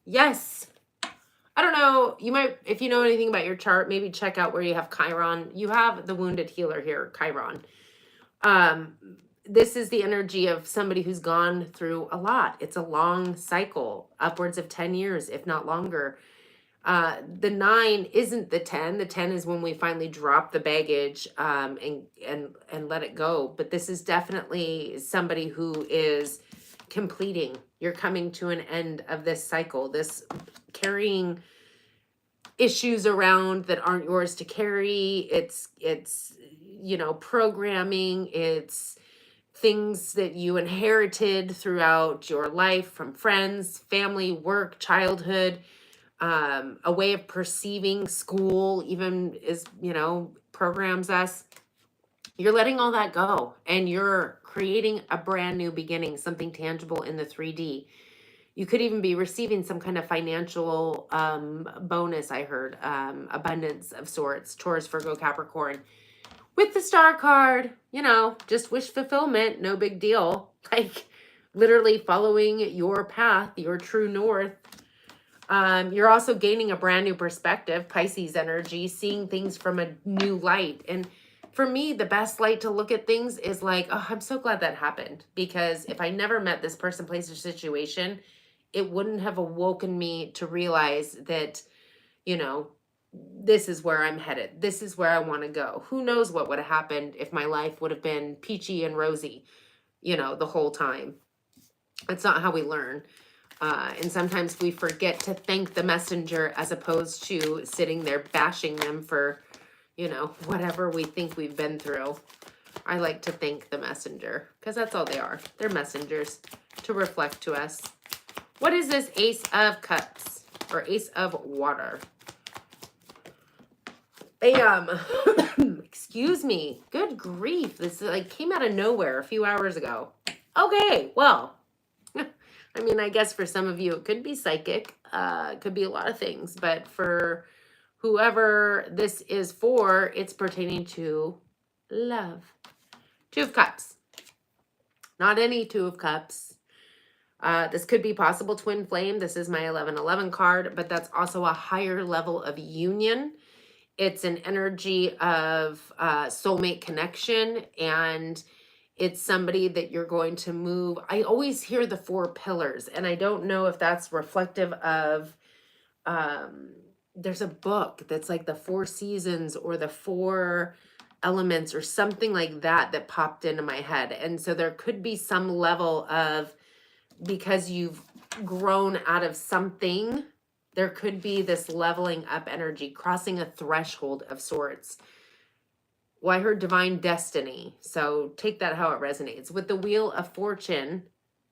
Yes. I don't know. You might, if you know anything about your chart, maybe check out where you have Chiron. You have the wounded healer here, Chiron. This is the energy of somebody who's gone through a lot. It's a long cycle, upwards of 10 years, if not longer. The 9 isn't the 10. The 10 is when we finally drop the baggage and let it go. But this is definitely somebody who is completing. You're coming to an end of this cycle. This carrying issues around that aren't yours to carry. It's programming. It's things that you inherited throughout your life from friends, family, work, childhood. A way of perceiving school even is, programs us. You're letting all that go and you're creating a brand new beginning, something tangible in the 3D. You could even be receiving some kind of financial bonus, I heard, abundance of sorts, Taurus, Virgo, Capricorn. With the star card, just wish fulfillment, no big deal. Like literally following your path, your true north. You're also gaining a brand new perspective, Pisces energy, seeing things from a new light. And for me, the best light to look at things is like, oh, I'm so glad that happened. Because if I never met this person, place, or situation, it wouldn't have awoken me to realize that, this is where I'm headed. This is where I want to go. Who knows what would have happened if my life would have been peachy and rosy, the whole time. That's not how we learn. And sometimes we forget to thank the messenger as opposed to sitting there bashing them for, whatever we think we've been through. I like to thank the messenger because that's all they are. They're messengers to reflect to us. What is this Ace of Cups or Ace of Water? Bam. Excuse me. Good grief. This came out of nowhere a few hours ago. Okay, well, I mean, I guess for some of you, it could be psychic. It could be a lot of things. But for whoever this is for, it's pertaining to love. 2 of Cups. Not any 2 of Cups. This could be possible twin flame. This is my 1111 card. But that's also a higher level of union. It's an energy of soulmate connection. And it's somebody that you're going to move. I always hear the 4 pillars, and I don't know if that's reflective of, there's a book that's like the 4 seasons or the 4 elements or something like that popped into my head. And so there could be some level of, because you've grown out of something, there could be this leveling up energy, crossing a threshold of sorts. Well, I heard divine destiny, so take that how it resonates. With the Wheel of Fortune,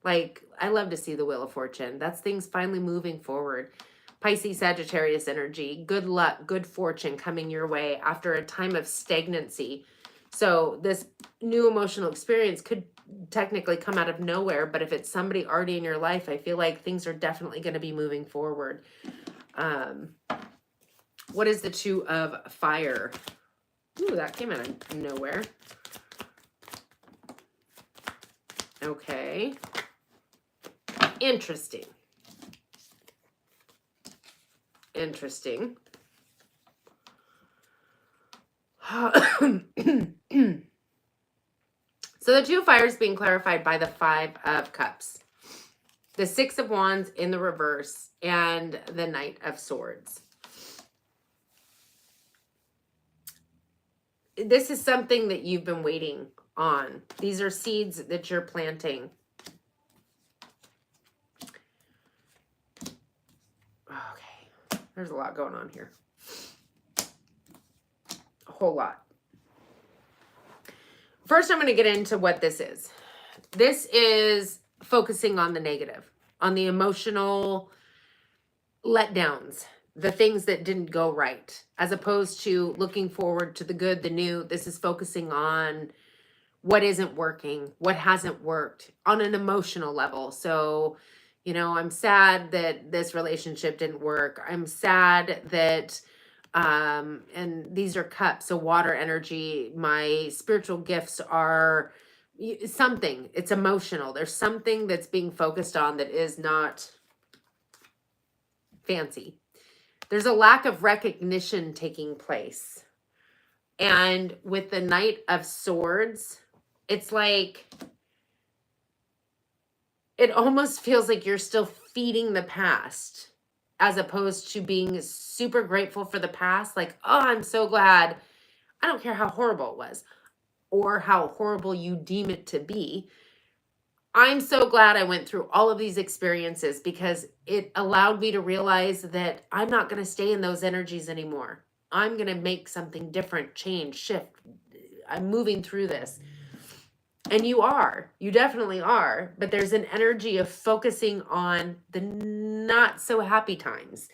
I love to see the Wheel of Fortune. That's things finally moving forward. Pisces, Sagittarius energy, good luck, good fortune coming your way after a time of stagnancy. So this new emotional experience could technically come out of nowhere, but if it's somebody already in your life, I feel like things are definitely going to be moving forward. What is the 2 of Fire? Ooh, that came out of nowhere. Okay. Interesting. Interesting. So the Two of Fire is being clarified by the Five of Cups, the Six of Wands in the reverse, and the Knight of Swords. This is something that you've been waiting on. These are seeds that you're planting. Okay, there's a lot going on here. A whole lot. First, I'm going to get into what this is. This is focusing on the negative, on the emotional letdowns, the things that didn't go right, as opposed to looking forward to the good, the new. This is focusing on what isn't working, what hasn't worked on an emotional level. So, you know, I'm sad that this relationship didn't work. I'm sad that, and these are cups, so water energy. My spiritual gifts are something. It's emotional. There's something that's being focused on that is not fancy. There's a lack of recognition taking place. And with the Knight of Swords, it's like, it almost feels like you're still feeding the past, as opposed to being super grateful for the past. Like, oh, I'm so glad. I don't care how horrible it was or how horrible you deem it to be. I'm so glad I went through all of these experiences, because it allowed me to realize that I'm not going to stay in those energies anymore. I'm going to make something different, change, shift. I'm moving through this. And you are. You definitely are. But there's an energy of focusing on the not so happy times,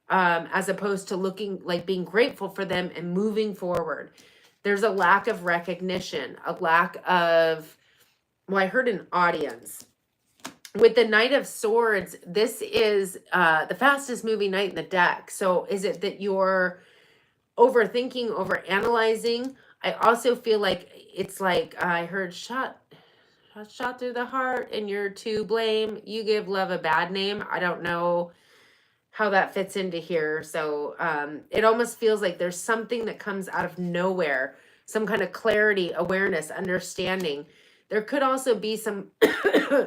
as opposed to looking like being grateful for them and moving forward. There's a lack of recognition, a lack of, well, I heard an audience. With the Knight of Swords, this is the fastest moving knight in the deck. So is it that you're overthinking, overanalyzing? I also feel like it's like I heard shot through the heart and you're to blame. You give love a bad name. I don't know how that fits into here. So it almost feels like there's something that comes out of nowhere, some kind of clarity, awareness, understanding. There could also be some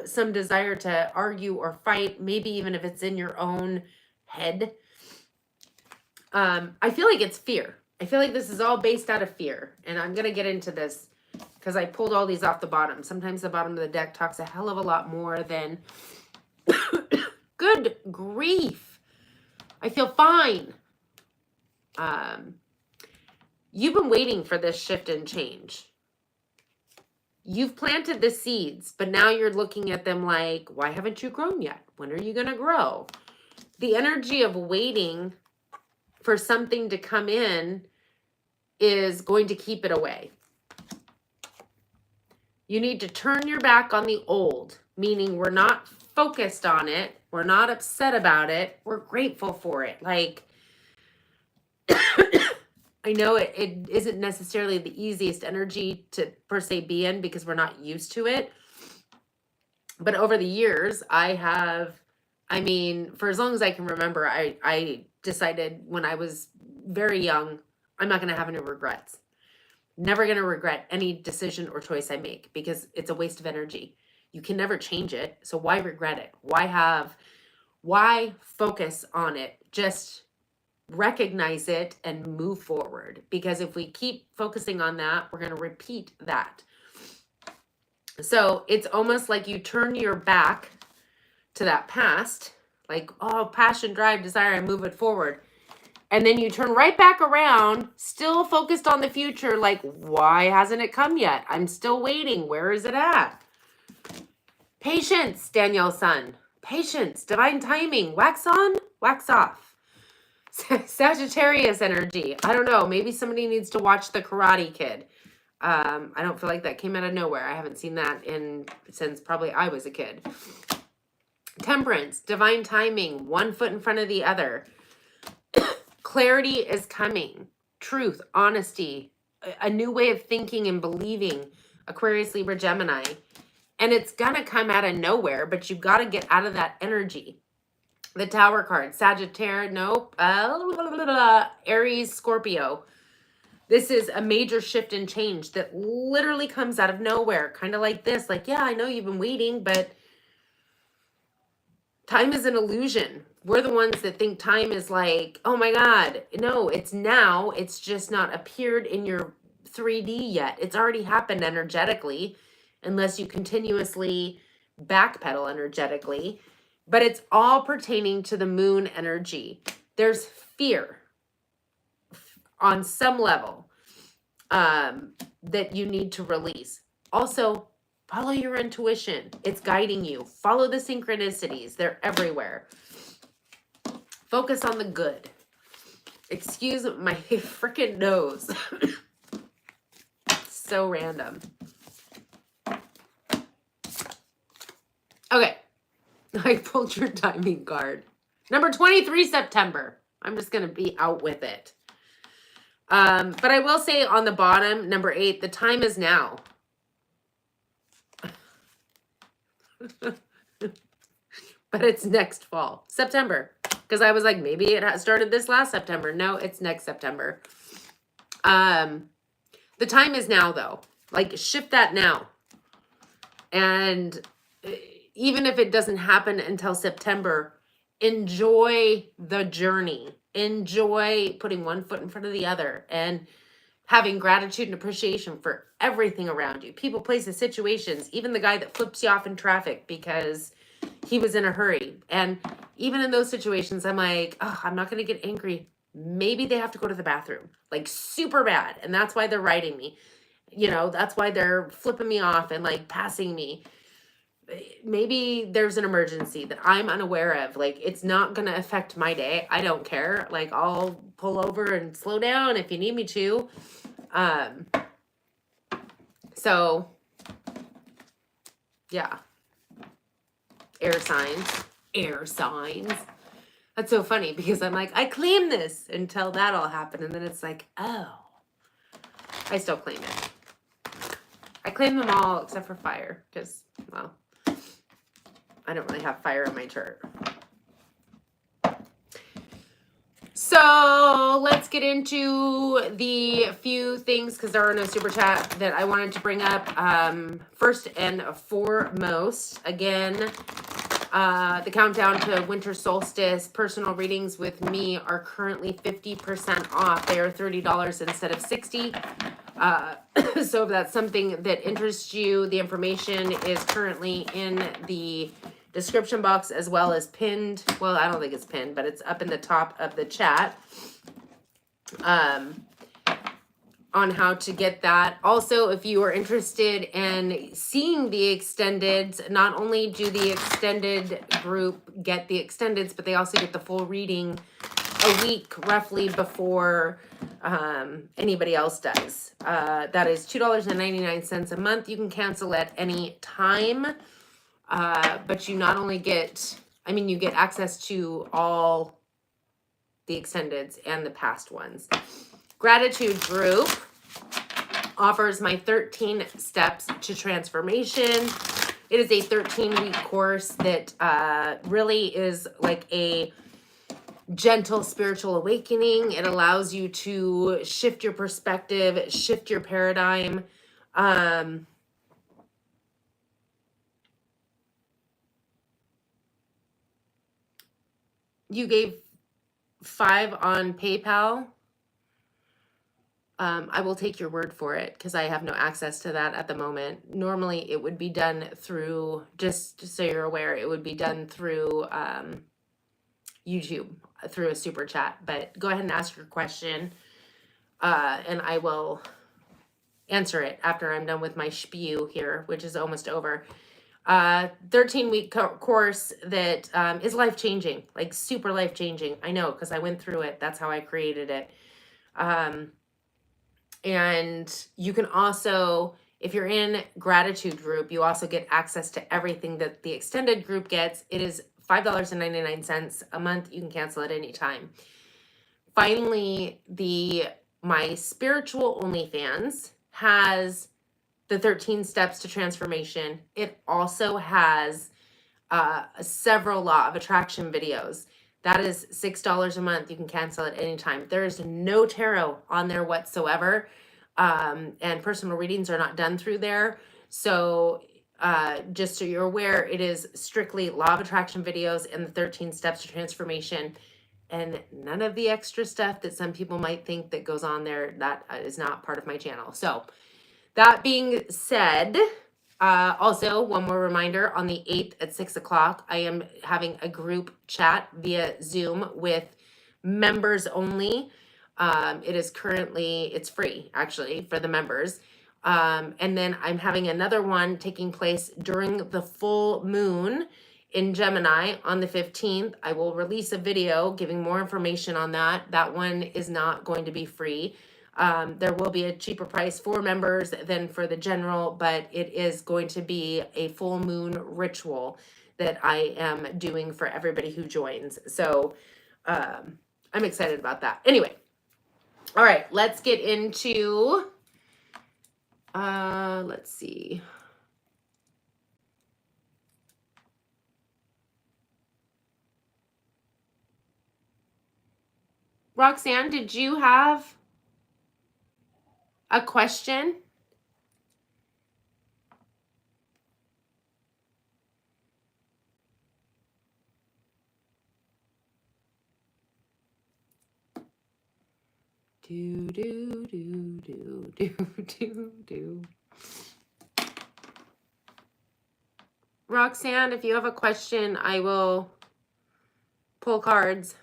some desire to argue or fight, maybe even if it's in your own head. I feel like it's fear. I feel like this is all based out of fear. And I'm going to get into this because I pulled all these off the bottom. Sometimes the bottom of the deck talks a hell of a lot more than good grief. I feel fine. You've been waiting for this shift and change. You've planted the seeds, but now you're looking at them like, why haven't you grown yet? When are you going to grow? The energy of waiting for something to come in is going to keep it away. You need to turn your back on the old, meaning we're not focused on it. We're not upset about it. We're grateful for it. Like, I know it isn't necessarily the easiest energy to per se be in because we're not used to it. But over the years, I mean, for as long as I can remember, I decided when I was very young, I'm not going to have any regrets. Never going to regret any decision or choice I make because it's a waste of energy. You can never change it. So why regret it? Why focus on it? Just recognize it and move forward. Because if we keep focusing on that, we're going to repeat that. So it's almost like you turn your back to that past, like, oh, passion, drive, desire, and move it forward. And then you turn right back around, still focused on the future, like, why hasn't it come yet? I'm still waiting. Where is it at? Patience, Danielle's son. Patience, divine timing. Wax on, wax off. Sagittarius energy. I don't know. Maybe somebody needs to watch The Karate Kid. I don't feel like that came out of nowhere. I haven't seen that since probably I was a kid. Temperance, divine timing, one foot in front of the other. Clarity is coming. Truth, honesty, a new way of thinking and believing. Aquarius, Libra, Gemini. And it's going to come out of nowhere, but you've got to get out of that energy. The Tower card, Sagittarius, nope. Aries, Scorpio. This is a major shift and change that literally comes out of nowhere, kind of like this. Like, yeah, I know you've been waiting, but time is an illusion. We're the ones that think time is like, oh my God. No, it's now. It's just not appeared in your 3D yet. It's already happened energetically, unless you continuously backpedal energetically. But it's all pertaining to the moon energy. There's fear on some level that you need to release. Also, follow your intuition. It's guiding you. Follow the synchronicities. They're everywhere. Focus on the good. Excuse my freaking nose. So random. Okay. I pulled your timing card. Number 23, September. I'm just going to be out with it. But I will say on the bottom, number 8, the time is now. But it's next fall, September. Because I was like, maybe it started this last September. No, it's next September. The time is now, though. Like, shift that now. And even if it doesn't happen until September, enjoy the journey. Enjoy putting one foot in front of the other and having gratitude and appreciation for everything around you. People, places, situations, even the guy that flips you off in traffic because he was in a hurry. And even in those situations, I'm like, oh, I'm not going to get angry. Maybe they have to go to the bathroom, like super bad. And that's why they're riding me. You know, that's why they're flipping me off and like passing me. Maybe there's an emergency that I'm unaware of. Like, it's not going to affect my day. I don't care. Like, I'll pull over and slow down if you need me to. So, yeah. Air signs. Air signs. That's so funny because I'm like, I claim this until that all happened. And then it's like, oh, I still claim it. I claim them all except for fire because, well, I don't really have fire in my chart. So let's get into the few things because there are no super chat that I wanted to bring up. First and foremost, again, the countdown to winter solstice personal readings with me are currently 50% off. They are $30 instead of $60. So if that's something that interests you, the information is currently in the description box as well as pinned. Well, I don't think it's pinned, but it's up in the top of the chat on how to get that. Also, if you are interested in seeing the extendeds, not only do the extended group get the extendeds, but they also get the full reading a week roughly before anybody else does. That is $2.99 a month. You can cancel at any time. But you not only get, I mean, you get access to all the extendeds and the past ones. Gratitude group offers my 13 steps to transformation. It is a 13-week course that really is like a gentle spiritual awakening. It allows you to shift your perspective, shift your paradigm. You gave 5 on PayPal. I will take your word for it because I have no access to that at the moment. Normally it would be done through, just so you're aware, it would be done through YouTube, through a super chat. But go ahead and ask your question and I will answer it after I'm done with my spew here, which is almost over. 13-week course that is life-changing, like super life-changing. I know because I went through it. That's how I created it. And you can also, if you're in gratitude group, you also get access to everything that the extended group gets. It is $5.99 a month. You can cancel at any time. Finally, my spiritual OnlyFans has the 13 steps to transformation. It also has several law of attraction videos That is $6 a month. You can cancel at any time. There is no tarot on there whatsoever. And personal readings are not done through there. So just so you're aware, it is strictly law of attraction videos and the 13 steps to transformation, and none of the extra stuff that some people might think that goes on there. That is not part of my channel. So that being said, also one more reminder, on the 8th at 6 o'clock, I am having a group chat via Zoom with members only. It is currently, it's free actually for the members. And then I'm having another one taking place during the full moon in Gemini on the 15th. I will release a video giving more information on that. That one is not going to be free. There will be a cheaper price for members than for the general, but it is going to be a full moon ritual that I am doing for everybody who joins. So I'm excited about that. Anyway, all right, let's get into, let's see. Roxanne, did you have a question? Do, do, do, do, do, do, do. Roxanne, if you have a question, I will pull cards.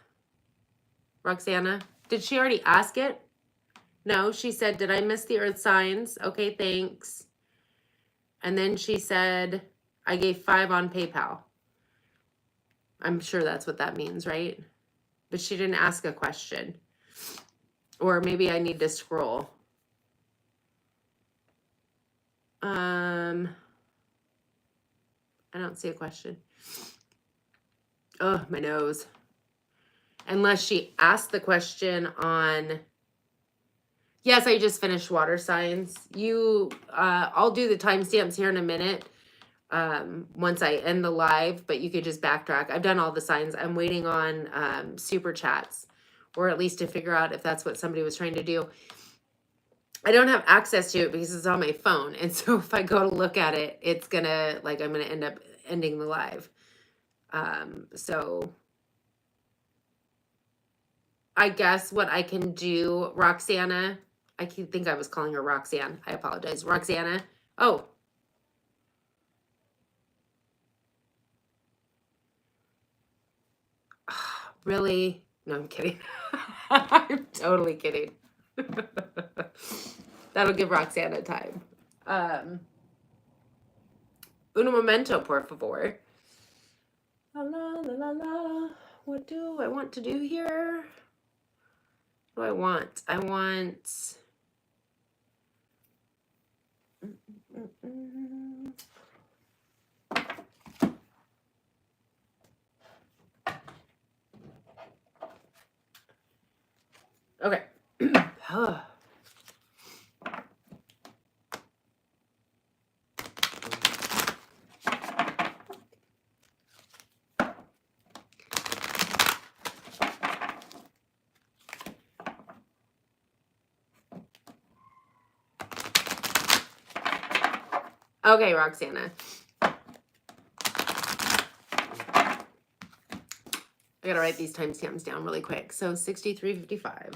Roxana, did she already ask it? No, she said, did I miss the earth signs? Okay, thanks. And then she said, I gave 5 on PayPal. I'm sure that's what that means, right? But she didn't ask a question. Or maybe I need to scroll. I don't see a question. Oh, my nose. Unless she asked the question on... Yes, I just finished water signs. I'll do the timestamps here in a minute once I end the live, but you could just backtrack. I've done all the signs. I'm waiting on super chats, or at least to figure out if that's what somebody was trying to do. I don't have access to it because it's on my phone. And so if I go to look at it, it's gonna, like, I'm gonna end up ending the live. So I guess what I can do, Roxana, I think I was calling her Roxanne. I apologize. Roxana. Oh. Really? No, I'm kidding. I'm totally kidding. That'll give Roxana time. Un momento, por favor. La, la, la, la, la. What do I want to do here? What do I want? I want... Okay. Okay, Roxana. I gotta write these timestamps down really quick. So 63:55.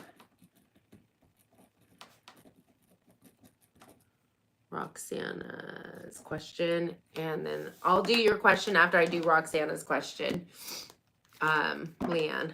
Roxana's question, and then I'll do your question after I do Roxana's question. Leanne.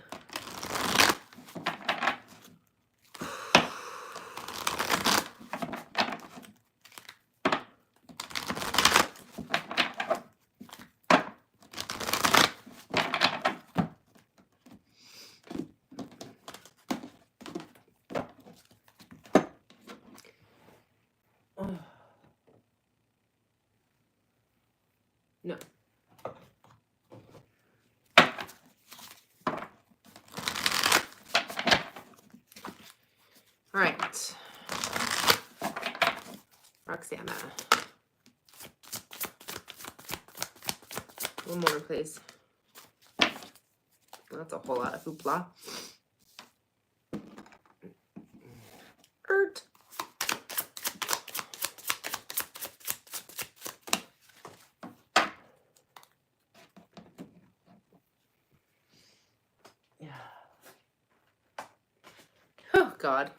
No. All right. Roxana. One more, please. That's a whole lot of hoopla. Yeah. Oh God.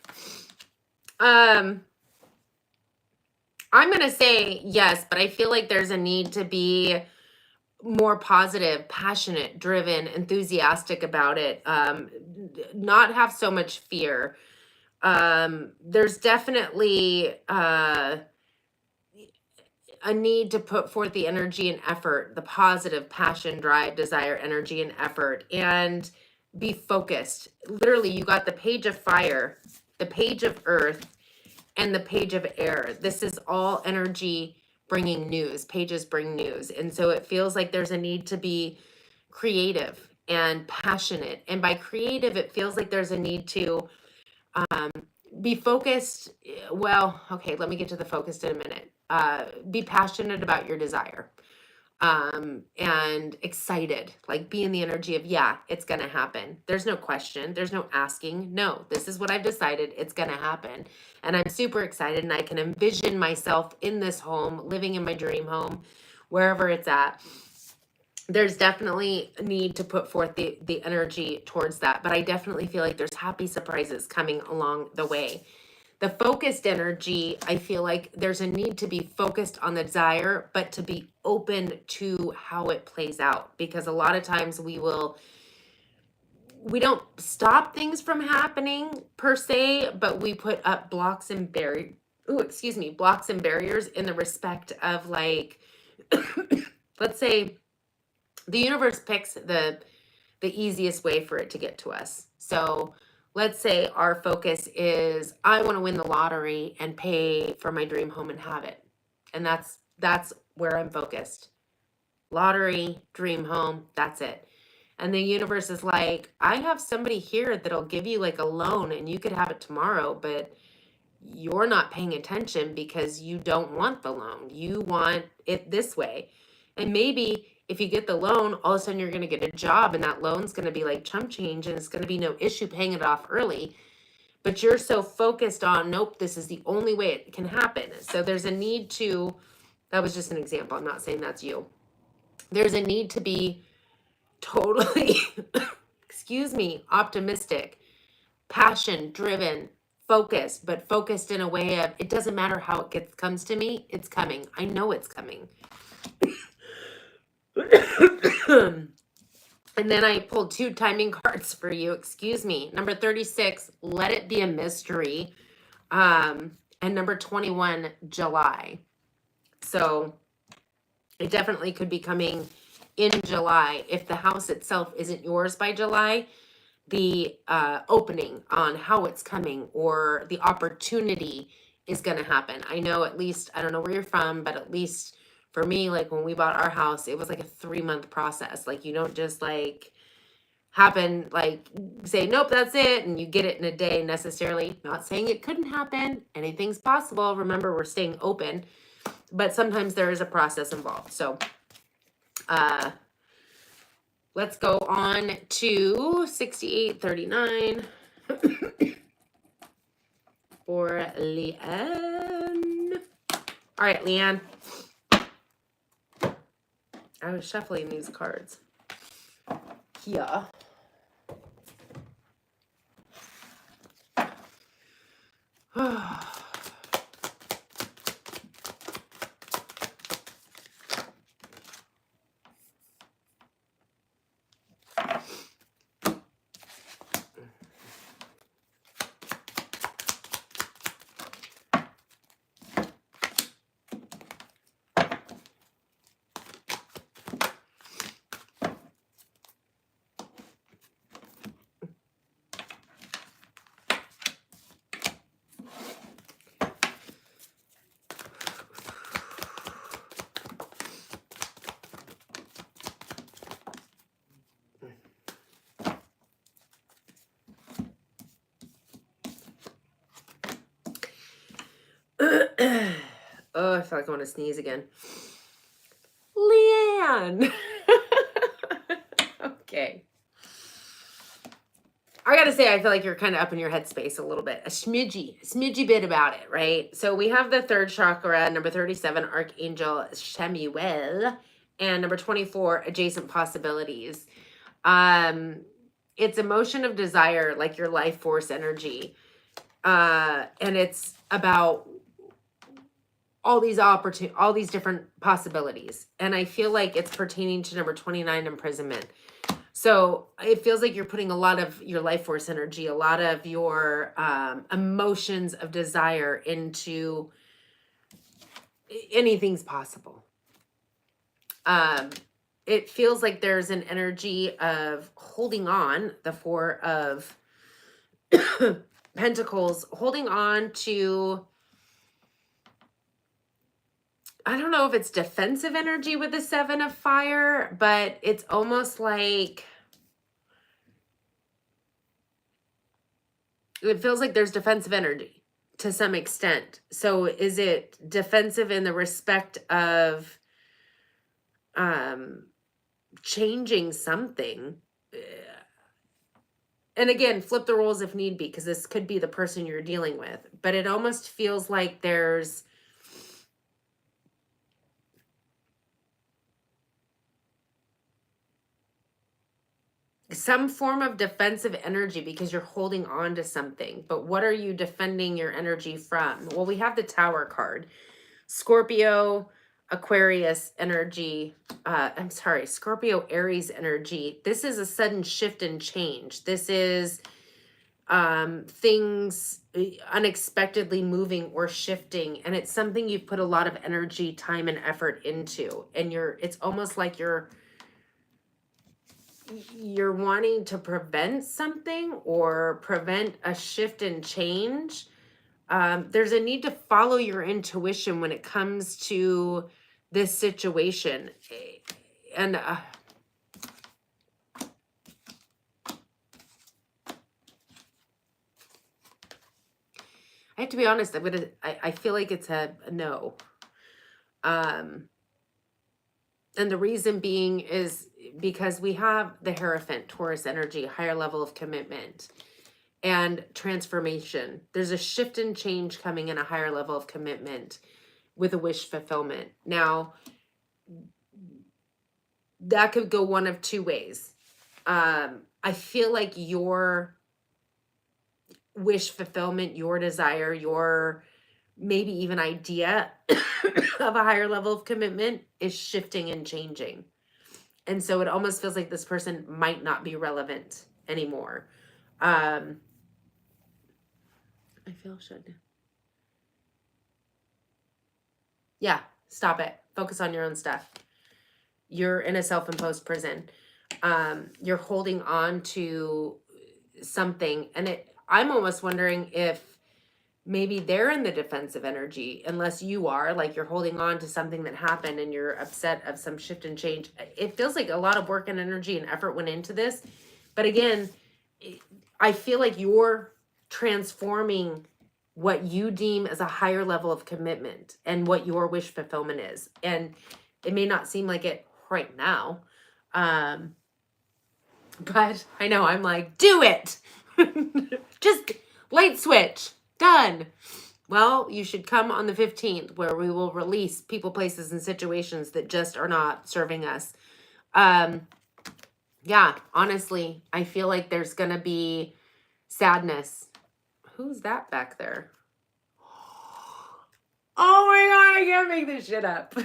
I'm gonna say yes, but I feel like there's a need to be more positive, passionate, driven, enthusiastic about it. Not have so much fear. There's definitely a need to put forth the energy and effort, the positive passion, drive, desire, energy, and effort, and be focused. Literally, you got the page of fire, the page of earth, and the page of air. This is all energy bringing news. Pages bring news. And so it feels like there's a need to be creative and passionate. And by creative, it feels like there's a need to be focused. Well, okay, let me get to the focused in a minute. Be passionate about your desire, and excited, like be in the energy of, yeah, it's going to happen. There's no question. There's no asking. No, this is what I've decided. It's going to happen. And I'm super excited, and I can envision myself in this home, living in my dream home, wherever it's at. There's definitely a need to put forth the energy towards that, but I definitely feel like there's happy surprises coming along the way. The focused energy, I feel like there's a need to be focused on the desire, but to be open to how it plays out, because a lot of times we don't stop things from happening per se, but we put up blocks and blocks and barriers in the respect of, like, let's say the universe picks the easiest way for it to get to us. So let's say our focus is, I want to win the lottery and pay for my dream home and have it. And that's where I'm focused. Lottery, dream home, that's it. And the universe is like, I have somebody here that'll give you like a loan and you could have it tomorrow, but you're not paying attention because you don't want the loan. You want it this way. And maybe if you get the loan, all of a sudden you're going to get a job, and that loan's going to be like chump change, and it's going to be no issue paying it off early. But you're so focused on, nope, this is the only way it can happen. So there's a need to, that was just an example. I'm not saying that's you. There's a need to be totally, excuse me, optimistic, passion driven, focused, but focused in a way of, it doesn't matter how it comes to me, it's coming. I know it's coming. And then I pulled 2 timing cards for you. Excuse me. Number 36, let it be a mystery. And number 21, July. So it definitely could be coming in July. If the house itself isn't yours by July, the opening on how it's coming or the opportunity is going to happen. I know, at least, I don't know where you're from, but at least for me, like when we bought our house, it was like a 3-month process. Like, you don't just like happen, like say, nope, that's it, and you get it in a day necessarily. Not saying it couldn't happen. Anything's possible. Remember, we're staying open, but sometimes there is a process involved. So, let's go on to 6839 for Leanne. All right, Leanne. I was shuffling these cards. Yeah. Oh, I feel like I want to sneeze again. Leanne. Okay. I gotta say, I feel like you're kind of up in your headspace a little bit, a smidgy bit about it, right? So we have the third chakra, number 37, Archangel Shemuel, and number 24, adjacent possibilities. It's emotion of desire, like your life force energy. And it's about all these different possibilities. And I feel like it's pertaining to number 29, imprisonment. So it feels like you're putting a lot of your life force energy, a lot of your emotions of desire into anything's possible. It feels like there's an energy of holding on, the Four of Pentacles, holding on to, I don't know if it's defensive energy with the Seven of Fire, but it's almost like it feels like there's defensive energy to some extent. So is it defensive in the respect of changing something? And again, flip the roles if need be, because this could be the person you're dealing with. But it almost feels like there's some form of defensive energy because you're holding on to something. But what are you defending your energy from? Well, we have the Tower card. Scorpio, Aquarius energy. I'm sorry, Scorpio, Aries energy. This is a sudden shift and change. This is things unexpectedly moving or shifting. And it's something you've put a lot of energy, time, and effort into. And it's almost like you're wanting to prevent something or prevent a shift and change. There's a need to follow your intuition when it comes to this situation. And I have to be honest, I feel like it's a no. And the reason being is because we have the Hierophant, Taurus energy, higher level of commitment and transformation. There's a shift and change coming in a higher level of commitment with a wish fulfillment. Now, that could go one of two ways. I feel like your wish fulfillment, your desire, your maybe even idea of a higher level of commitment is shifting and changing. And so it almost feels like this person might not be relevant anymore. I feel should. Yeah, stop it. Focus on your own stuff. You're in a self-imposed prison. You're holding on to something. And I'm almost wondering if maybe they're in the defensive energy, unless you are, like you're holding on to something that happened and you're upset of some shift and change. It feels like a lot of work and energy and effort went into this. But again, I feel like you're transforming what you deem as a higher level of commitment and what your wish fulfillment is. And it may not seem like it right now. But I know I'm like, do it. Just light switch. Done. Well, you should come on the 15th where we will release people, places, and situations that just are not serving us. Yeah, honestly, I feel like there's going to be sadness. Who's that back there? Oh my God, I can't make this shit up.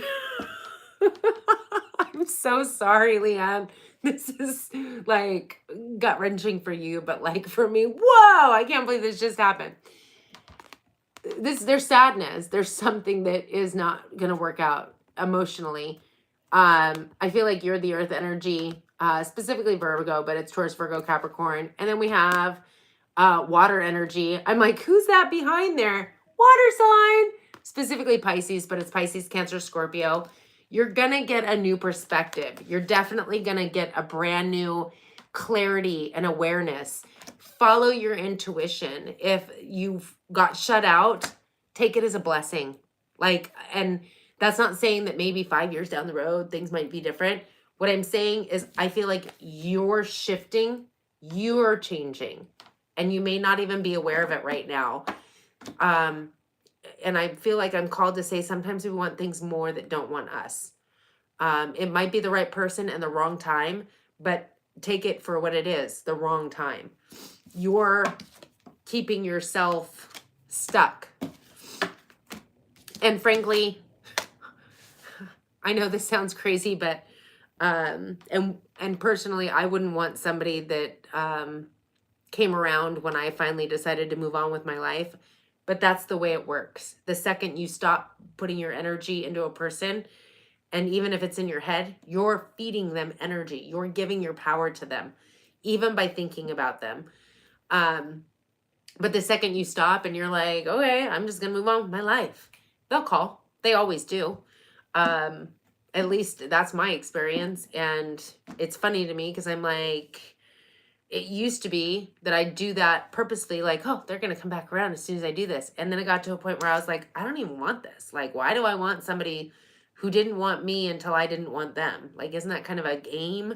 I'm so sorry, Leanne. This is like gut-wrenching for you, but like for me, whoa, I can't believe this just happened. There's sadness. There's something that is not going to work out emotionally. I feel like you're the earth energy, specifically Virgo, but it's Taurus, Virgo, Capricorn. And then we have water energy. I'm like, who's that behind there? Water sign, specifically Pisces, but it's Pisces, Cancer, Scorpio. You're going to get a new perspective. You're definitely going to get a brand new clarity and awareness. Follow your intuition. If you've got shut out, take it as a blessing. Like, and that's not saying that maybe 5 years down the road, things might be different. What I'm saying is I feel like you're shifting You're changing, and you may not even be aware of it right now. And I feel like I'm called to say sometimes we want things more that don't want us. It might be the right person and the wrong time, but take it for what it is, the wrong time. You're keeping yourself stuck. And frankly, I know this sounds crazy, but and personally, I wouldn't want somebody that came around when I finally decided to move on with my life. But that's the way it works. The second you stop putting your energy into a person, and even if it's in your head, you're feeding them energy. You're giving your power to them, even by thinking about them. But the second you stop and you're like, okay, I'm just going to move on with my life, they'll call. They always do. At least that's my experience. And it's funny to me because I'm like, it used to be that I do that purposely, like, oh, they're going to come back around as soon as I do this. And then it got to a point where I was like, I don't even want this. Like, why do I want somebody who didn't want me until I didn't want them? Like, isn't that kind of a game?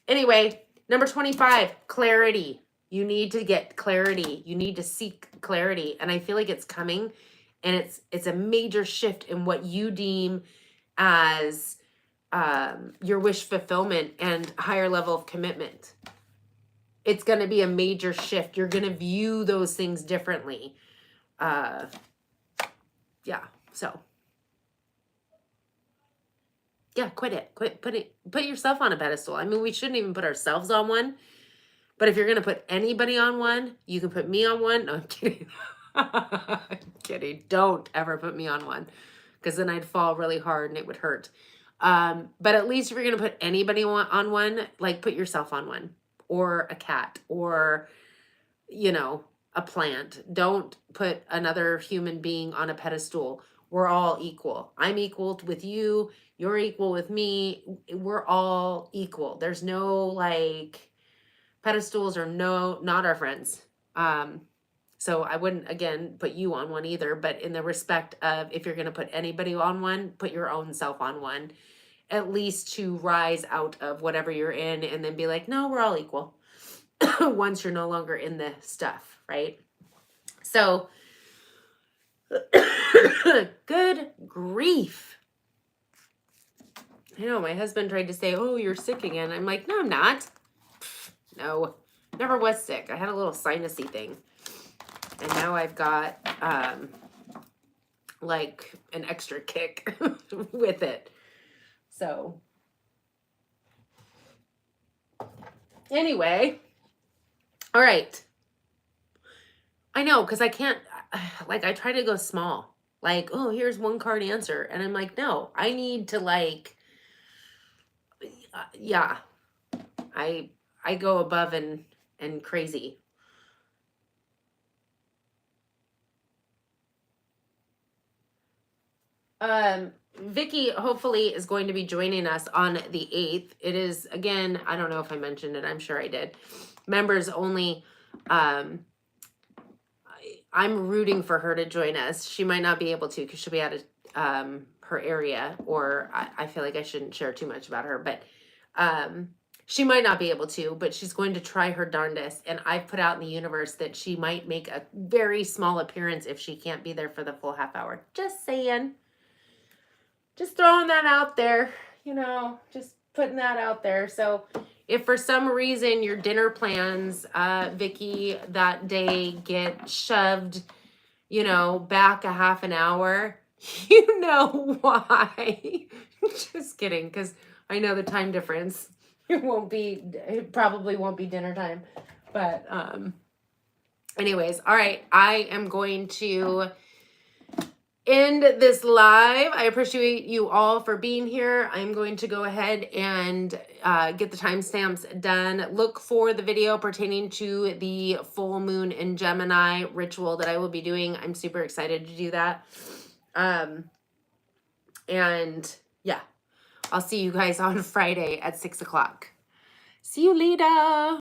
Anyway, number 25, clarity. You need to get clarity. You need to seek clarity. And I feel like it's coming, and it's a major shift in what you deem as your wish fulfillment and higher level of commitment. It's going to be a major shift. You're going to view those things differently. Yeah. So yeah, quit it. Put yourself on a pedestal. I mean, we shouldn't even put ourselves on one, but if you're going to put anybody on one, you can put me on one. No, I'm kidding. I'm kidding. Don't ever put me on one, because then I'd fall really hard and it would hurt. But at least if you're going to put anybody on one, like put yourself on one, or a cat, or, you know, a plant. Don't put another human being on a pedestal. We're all equal. I'm equal with you. You're equal with me. We're all equal. There's no like pedestals or not our friends. So I wouldn't, again, put you on one either, but in the respect of, if you're going to put anybody on one, put your own self on one, at least to rise out of whatever you're in, and then be like, no, we're all equal. Once you're no longer in the stuff, right? So, good grief. I know my husband tried to say, oh, you're sick again. I'm like, no, I'm not. No, never was sick. I had a little sinusy thing. And now I've got like an extra kick with it. So anyway, all right. I know, because I can't, like, I try to go small. Like, oh, here's one card answer. And I'm like, no, I need to like, yeah, I go above and crazy. Vicky hopefully is going to be joining us on the 8th. It is, again, I don't know if I mentioned it. I'm sure I did. Members only. I'm rooting for her to join us. She might not be able to because she'll be out of her area, or I feel like I shouldn't share too much about her, but she might not be able to, but she's going to try her darndest. And I've put out in the universe that she might make a very small appearance if she can't be there for the full half hour. Just saying. Just throwing that out there, you know, just putting that out there. So if for some reason your dinner plans, Vicky, that day get shoved, you know, back a half an hour, you know why. Just kidding, because I know the time difference. It probably won't be dinner time. But anyways, all right, I am going to end this live. I appreciate you all for being here. I'm going to go ahead and get the timestamps done. Look for the video pertaining to the full moon in Gemini ritual that I will be doing. I'm super excited to do that. And yeah, I'll see you guys on Friday at 6 o'clock. See you later.